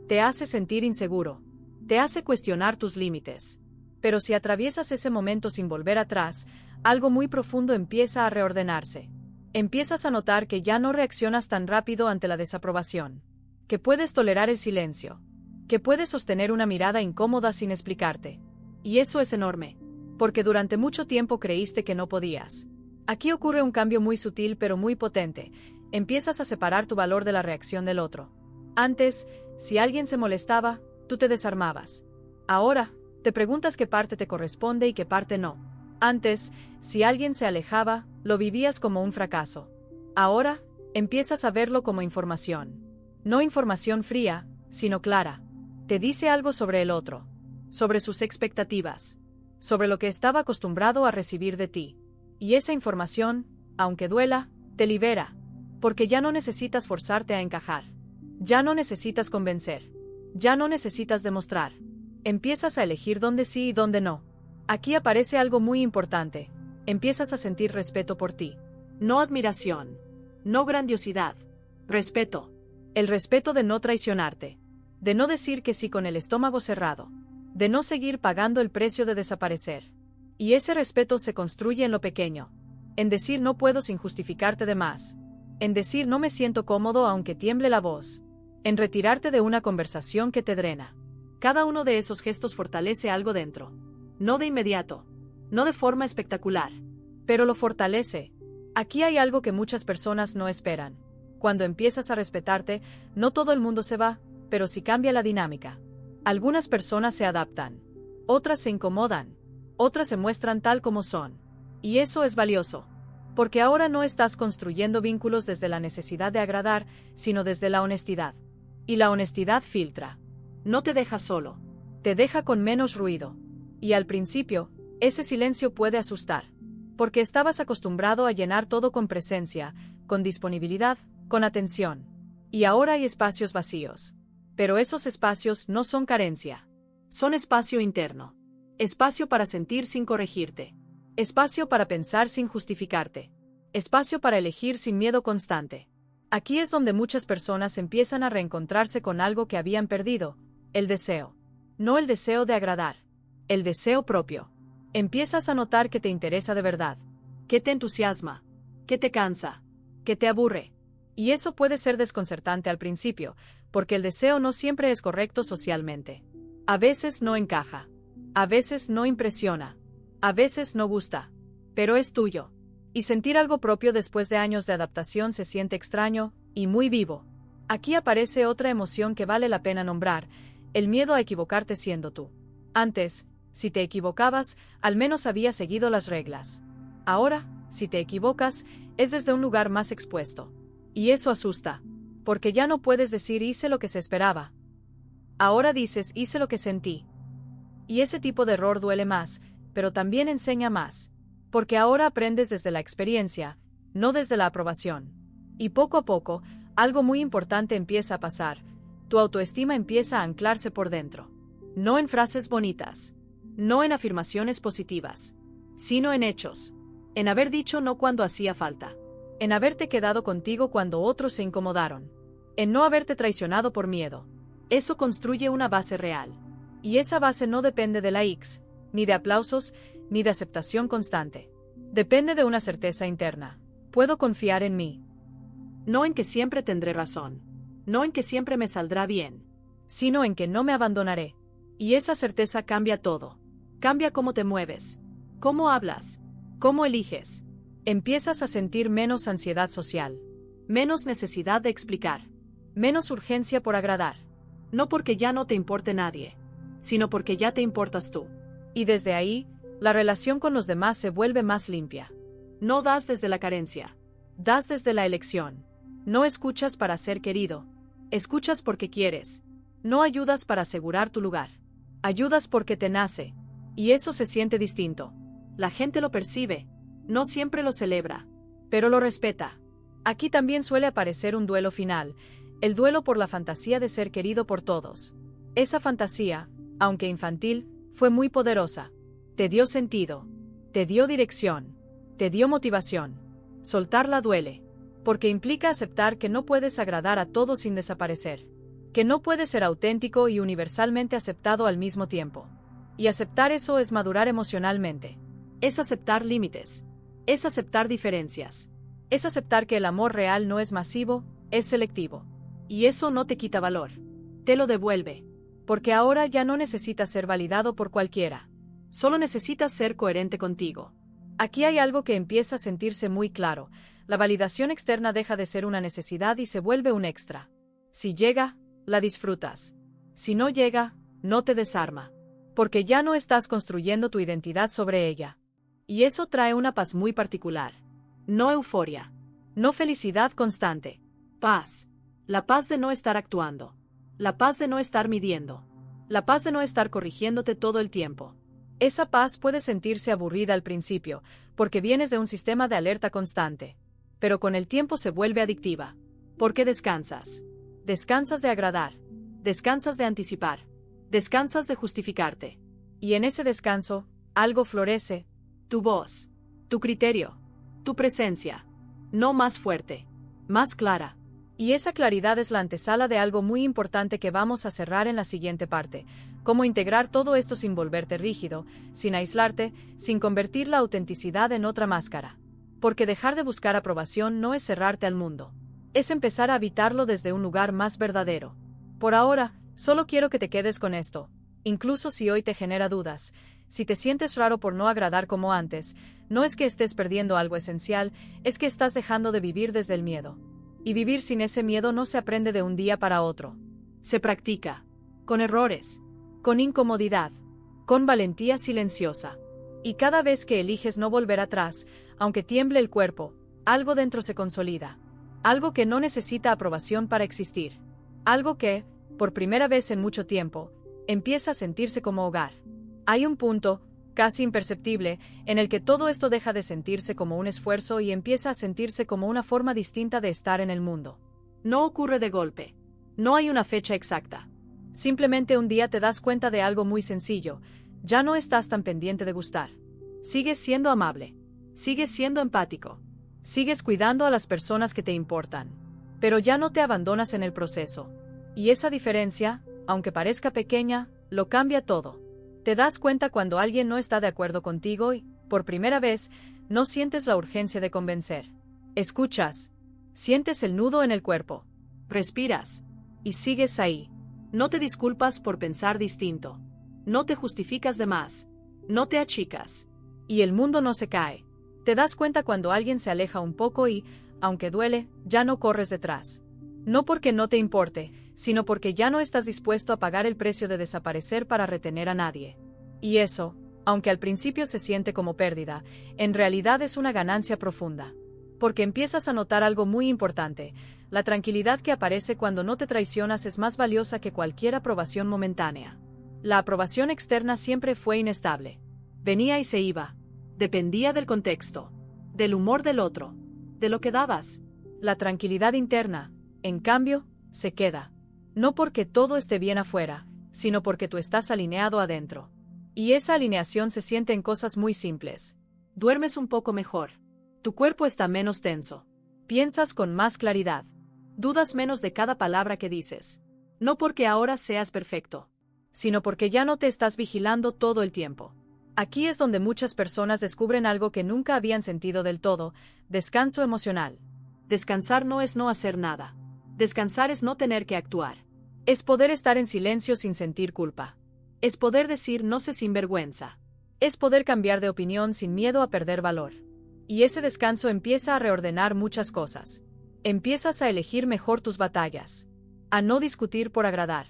A: te hace sentir inseguro, te hace cuestionar tus límites. Pero si atraviesas ese momento sin volver atrás, algo muy profundo empieza a reordenarse. Empiezas a notar que ya no reaccionas tan rápido ante la desaprobación, que puedes tolerar el silencio, que puedes sostener una mirada incómoda sin explicarte. Y eso es enorme. Porque durante mucho tiempo creíste que no podías. Aquí ocurre un cambio muy sutil pero muy potente. Empiezas a separar tu valor de la reacción del otro. Antes, si alguien se molestaba, tú te desarmabas. Ahora, te preguntas qué parte te corresponde y qué parte no. Antes, si alguien se alejaba, lo vivías como un fracaso. Ahora, empiezas a verlo como información. No información fría, sino clara. Te dice algo sobre el otro, sobre sus expectativas, sobre lo que estaba acostumbrado a recibir de ti. Y esa información, aunque duela, te libera, porque ya no necesitas forzarte a encajar. Ya no necesitas convencer. Ya no necesitas demostrar. Empiezas a elegir dónde sí y dónde no. Aquí aparece algo muy importante. Empiezas a sentir respeto por ti. No admiración. No grandiosidad. Respeto. El respeto de no traicionarte. De no decir que sí con el estómago cerrado. De no seguir pagando el precio de desaparecer. Y ese respeto se construye en lo pequeño. En decir no puedo sin justificarte de más. En decir no me siento cómodo aunque tiemble la voz. En retirarte de una conversación que te drena. Cada uno de esos gestos fortalece algo dentro. No de inmediato. No de forma espectacular. Pero lo fortalece. Aquí hay algo que muchas personas no esperan. Cuando empiezas a respetarte, no todo el mundo se va, pero sí cambia la dinámica. Algunas personas se adaptan, otras se incomodan, otras se muestran tal como son. Y eso es valioso, porque ahora no estás construyendo vínculos desde la necesidad de agradar, sino desde la honestidad. Y la honestidad filtra. No te deja solo. Te deja con menos ruido. Y al principio, ese silencio puede asustar. Porque estabas acostumbrado a llenar todo con presencia, con disponibilidad, con atención. Y ahora hay espacios vacíos. Pero esos espacios no son carencia. Son espacio interno. Espacio para sentir sin corregirte. Espacio para pensar sin justificarte. Espacio para elegir sin miedo constante. Aquí es donde muchas personas empiezan a reencontrarse con algo que habían perdido, el deseo. No el deseo de agradar, el deseo propio. Empiezas a notar que te interesa de verdad, que te entusiasma, que te cansa, que te aburre. Y eso puede ser desconcertante al principio, porque el deseo no siempre es correcto socialmente. A veces no encaja, a veces no impresiona, a veces no gusta, pero es tuyo. Y sentir algo propio después de años de adaptación se siente extraño y muy vivo. Aquí aparece otra emoción que vale la pena nombrar, el miedo a equivocarte siendo tú. Antes, si te equivocabas, al menos habías seguido las reglas. Ahora, si te equivocas, es desde un lugar más expuesto. Y eso asusta, porque ya no puedes decir hice lo que se esperaba. Ahora dices hice lo que sentí. Y ese tipo de error duele más, pero también enseña más. Porque ahora aprendes desde la experiencia, no desde la aprobación. Y poco a poco, algo muy importante empieza a pasar. Tu autoestima empieza a anclarse por dentro. No en frases bonitas. No en afirmaciones positivas. Sino en hechos. En haber dicho no cuando hacía falta. En haberte quedado contigo cuando otros se incomodaron. En no haberte traicionado por miedo. Eso construye una base real. Y esa base no depende de likes, ni de aplausos, ni de aceptación constante. Depende de una certeza interna. Puedo confiar en mí. No en que siempre tendré razón. No en que siempre me saldrá bien. Sino en que no me abandonaré. Y esa certeza cambia todo. Cambia cómo te mueves. Cómo hablas. Cómo eliges. Empiezas a sentir menos ansiedad social. Menos necesidad de explicar. Menos urgencia por agradar. No porque ya no te importe nadie, sino porque ya te importas tú. Y desde ahí, la relación con los demás se vuelve más limpia. No das desde la carencia. Das desde la elección. No escuchas para ser querido. Escuchas porque quieres. No ayudas para asegurar tu lugar. Ayudas porque te nace. Y eso se siente distinto. La gente lo percibe. No siempre lo celebra. Pero lo respeta. Aquí también suele aparecer un duelo final. El duelo por la fantasía de ser querido por todos. Esa fantasía, aunque infantil, fue muy poderosa. Te dio sentido. Te dio dirección. Te dio motivación. Soltarla duele. Porque implica aceptar que no puedes agradar a todos sin desaparecer. Que no puedes ser auténtico y universalmente aceptado al mismo tiempo. Y aceptar eso es madurar emocionalmente. Es aceptar límites. Es aceptar diferencias. Es aceptar que el amor real no es masivo, es selectivo. Y eso no te quita valor. Te lo devuelve. Porque ahora ya no necesitas ser validado por cualquiera. Solo necesitas ser coherente contigo. Aquí hay algo que empieza a sentirse muy claro. La validación externa deja de ser una necesidad y se vuelve un extra. Si llega, la disfrutas. Si no llega, no te desarma. Porque ya no estás construyendo tu identidad sobre ella. Y eso trae una paz muy particular. No euforia. No felicidad constante. Paz. La paz de no estar actuando. La paz de no estar midiendo. La paz de no estar corrigiéndote todo el tiempo. Esa paz puede sentirse aburrida al principio, porque vienes de un sistema de alerta constante. Pero con el tiempo se vuelve adictiva. Porque descansas. Descansas de agradar. Descansas de anticipar. Descansas de justificarte. Y en ese descanso, algo florece. Tu voz. Tu criterio. Tu presencia. No más fuerte. Más clara. Y esa claridad es la antesala de algo muy importante que vamos a cerrar en la siguiente parte. Cómo integrar todo esto sin volverte rígido, sin aislarte, sin convertir la autenticidad en otra máscara. Porque dejar de buscar aprobación no es cerrarte al mundo. Es empezar a habitarlo desde un lugar más verdadero. Por ahora, solo quiero que te quedes con esto. Incluso si hoy te genera dudas, si te sientes raro por no agradar como antes, no es que estés perdiendo algo esencial, es que estás dejando de vivir desde el miedo. Y vivir sin ese miedo no se aprende de un día para otro. Se practica. Con errores. Con incomodidad. Con valentía silenciosa. Y cada vez que eliges no volver atrás, aunque tiemble el cuerpo, algo dentro se consolida. Algo que no necesita aprobación para existir. Algo que, por primera vez en mucho tiempo, empieza a sentirse como hogar. Hay un punto, casi imperceptible, en el que todo esto deja de sentirse como un esfuerzo y empieza a sentirse como una forma distinta de estar en el mundo. No ocurre de golpe. No hay una fecha exacta. Simplemente un día te das cuenta de algo muy sencillo. Ya no estás tan pendiente de gustar. Sigues siendo amable. Sigues siendo empático. Sigues cuidando a las personas que te importan. Pero ya no te abandonas en el proceso. Y esa diferencia, aunque parezca pequeña, lo cambia todo. Te das cuenta cuando alguien no está de acuerdo contigo y, por primera vez, no sientes la urgencia de convencer. Escuchas. Sientes el nudo en el cuerpo. Respiras. Y sigues ahí. No te disculpas por pensar distinto. No te justificas de más. No te achicas. Y el mundo no se cae. Te das cuenta cuando alguien se aleja un poco y, aunque duele, ya no corres detrás. No porque no te importe, sino porque ya no estás dispuesto a pagar el precio de desaparecer para retener a nadie. Y eso, aunque al principio se siente como pérdida, en realidad es una ganancia profunda. Porque empiezas a notar algo muy importante: la tranquilidad que aparece cuando no te traicionas es más valiosa que cualquier aprobación momentánea. La aprobación externa siempre fue inestable. Venía y se iba. Dependía del contexto, del humor del otro, de lo que dabas. La tranquilidad interna, en cambio, se queda. No porque todo esté bien afuera, sino porque tú estás alineado adentro. Y esa alineación se siente en cosas muy simples. Duermes un poco mejor. Tu cuerpo está menos tenso. Piensas con más claridad. Dudas menos de cada palabra que dices. No porque ahora seas perfecto, sino porque ya no te estás vigilando todo el tiempo. Aquí es donde muchas personas descubren algo que nunca habían sentido del todo: descanso emocional. Descansar no es no hacer nada. Descansar es no tener que actuar. Es poder estar en silencio sin sentir culpa. Es poder decir no sé sin vergüenza. Es poder cambiar de opinión sin miedo a perder valor. Y ese descanso empieza a reordenar muchas cosas. Empiezas a elegir mejor tus batallas. A no discutir por agradar.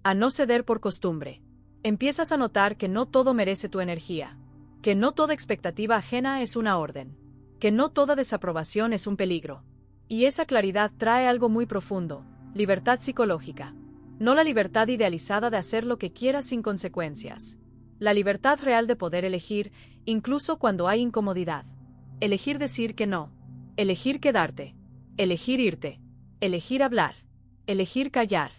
A: A no ceder por costumbre. Empiezas a notar que no todo merece tu energía. Que no toda expectativa ajena es una orden. Que no toda desaprobación es un peligro. Y esa claridad trae algo muy profundo: libertad psicológica. No la libertad idealizada de hacer lo que quieras sin consecuencias. La libertad real de poder elegir, incluso cuando hay incomodidad. Elegir decir que no. Elegir quedarte. Elegir irte. Elegir hablar. Elegir callar.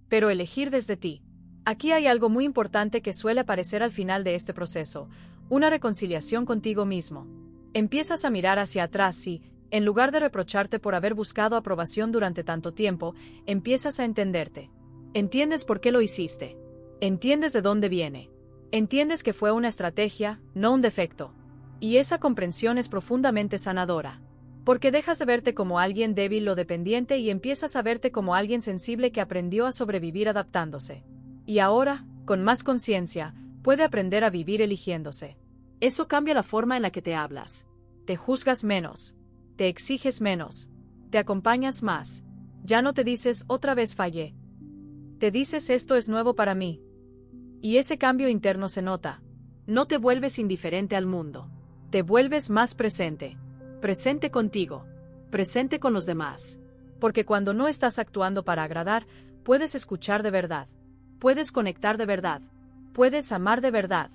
A: Pero elegir desde ti. Aquí hay algo muy importante que suele aparecer al final de este proceso: una reconciliación contigo mismo. Empiezas a mirar hacia atrás y, en lugar de reprocharte por haber buscado aprobación durante tanto tiempo, empiezas a entenderte. Entiendes por qué lo hiciste. Entiendes de dónde viene. Entiendes que fue una estrategia, no un defecto. Y esa comprensión es profundamente sanadora. Porque dejas de verte como alguien débil o dependiente y empiezas a verte como alguien sensible que aprendió a sobrevivir adaptándose. Y ahora, con más conciencia, puede aprender a vivir eligiéndose. Eso cambia la forma en la que te hablas. Te juzgas menos. Te exiges menos. Te acompañas más. Ya no te dices otra vez fallé. Te dices esto es nuevo para mí. Y ese cambio interno se nota. No te vuelves indiferente al mundo. Te vuelves más presente. Presente contigo. Presente con los demás. Porque cuando no estás actuando para agradar, puedes escuchar de verdad. Puedes conectar de verdad. Puedes amar de verdad.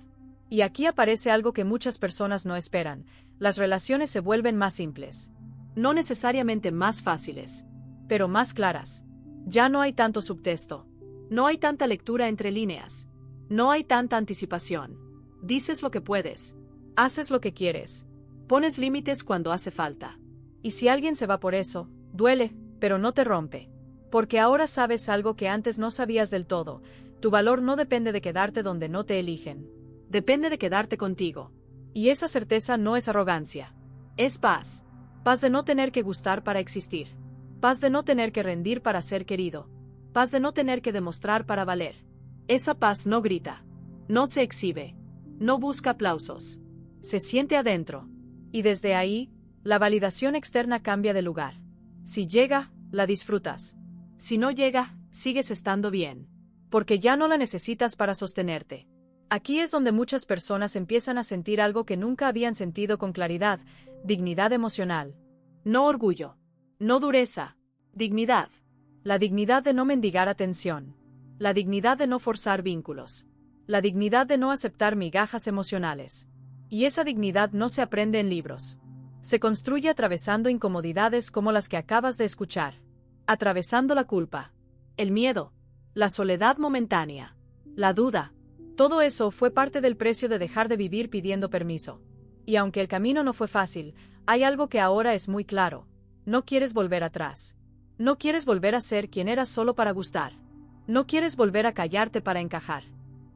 A: Y aquí aparece algo que muchas personas no esperan: las relaciones se vuelven más simples. No necesariamente más fáciles, pero más claras. Ya no hay tanto subtexto. No hay tanta lectura entre líneas. No hay tanta anticipación. Dices lo que puedes. Haces lo que quieres. Pones límites cuando hace falta. Y si alguien se va por eso, duele, pero no te rompe. Porque ahora sabes algo que antes no sabías del todo: tu valor no depende de quedarte donde no te eligen. Depende de quedarte contigo. Y esa certeza no es arrogancia. Es paz. Paz de no tener que gustar para existir. Paz de no tener que rendir para ser querido. Paz de no tener que demostrar para valer. Esa paz no grita. No se exhibe. No busca aplausos. Se siente adentro. Y desde ahí, la validación externa cambia de lugar. Si llega, la disfrutas. Si no llega, sigues estando bien. Porque ya no la necesitas para sostenerte. Aquí es donde muchas personas empiezan a sentir algo que nunca habían sentido con claridad: dignidad emocional. No orgullo. No dureza. Dignidad. La dignidad de no mendigar atención. La dignidad de no forzar vínculos. La dignidad de no aceptar migajas emocionales. Y esa dignidad no se aprende en libros. Se construye atravesando incomodidades como las que acabas de escuchar. Atravesando la culpa, el miedo, la soledad momentánea, la duda. Todo eso fue parte del precio de dejar de vivir pidiendo permiso. Y aunque el camino no fue fácil, hay algo que ahora es muy claro. No quieres volver atrás. No quieres volver a ser quien eras solo para gustar. No quieres volver a callarte para encajar.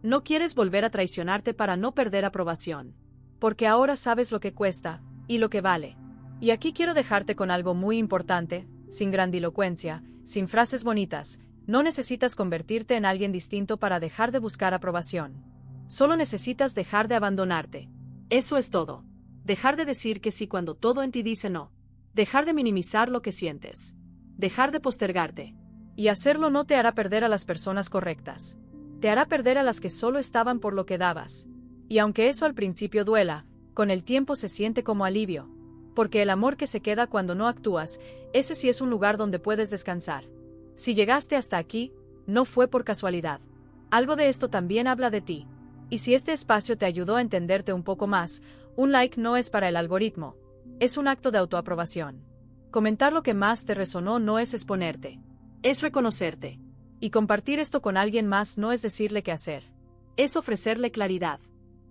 A: No quieres volver a traicionarte para no perder aprobación. Porque ahora sabes lo que cuesta, y lo que vale. Y aquí quiero dejarte con algo muy importante, sin grandilocuencia, sin frases bonitas. No necesitas convertirte en alguien distinto para dejar de buscar aprobación. Solo necesitas dejar de abandonarte. Eso es todo. Dejar de decir que sí cuando todo en ti dice no. Dejar de minimizar lo que sientes. Dejar de postergarte. Y hacerlo no te hará perder a las personas correctas. Te hará perder a las que solo estaban por lo que dabas. Y aunque eso al principio duela, con el tiempo se siente como alivio. Porque el amor que se queda cuando no actúas, ese sí es un lugar donde puedes descansar. Si llegaste hasta aquí, no fue por casualidad. Algo de esto también habla de ti. Y si este espacio te ayudó a entenderte un poco más, un like no es para el algoritmo. Es un acto de autoaprobación. Comentar lo que más te resonó no es exponerte. Es reconocerte. Y compartir esto con alguien más no es decirle qué hacer. Es ofrecerle claridad.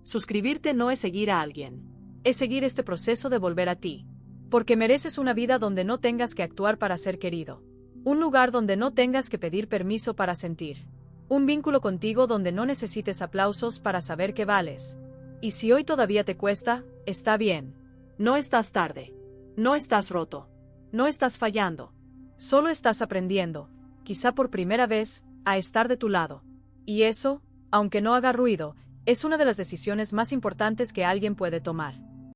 A: Suscribirte no es seguir a alguien. Es seguir este proceso de volver a ti. Porque mereces una vida donde no tengas que actuar para ser querido. Un lugar donde no tengas que pedir permiso para sentir. Un vínculo contigo donde no necesites aplausos para saber que vales. Y si hoy todavía te cuesta, está bien. No estás tarde. No estás roto. No estás fallando. Solo estás aprendiendo, quizá por primera vez, a estar de tu lado. Y eso, aunque no haga ruido, es una de las decisiones más importantes que alguien puede tomar.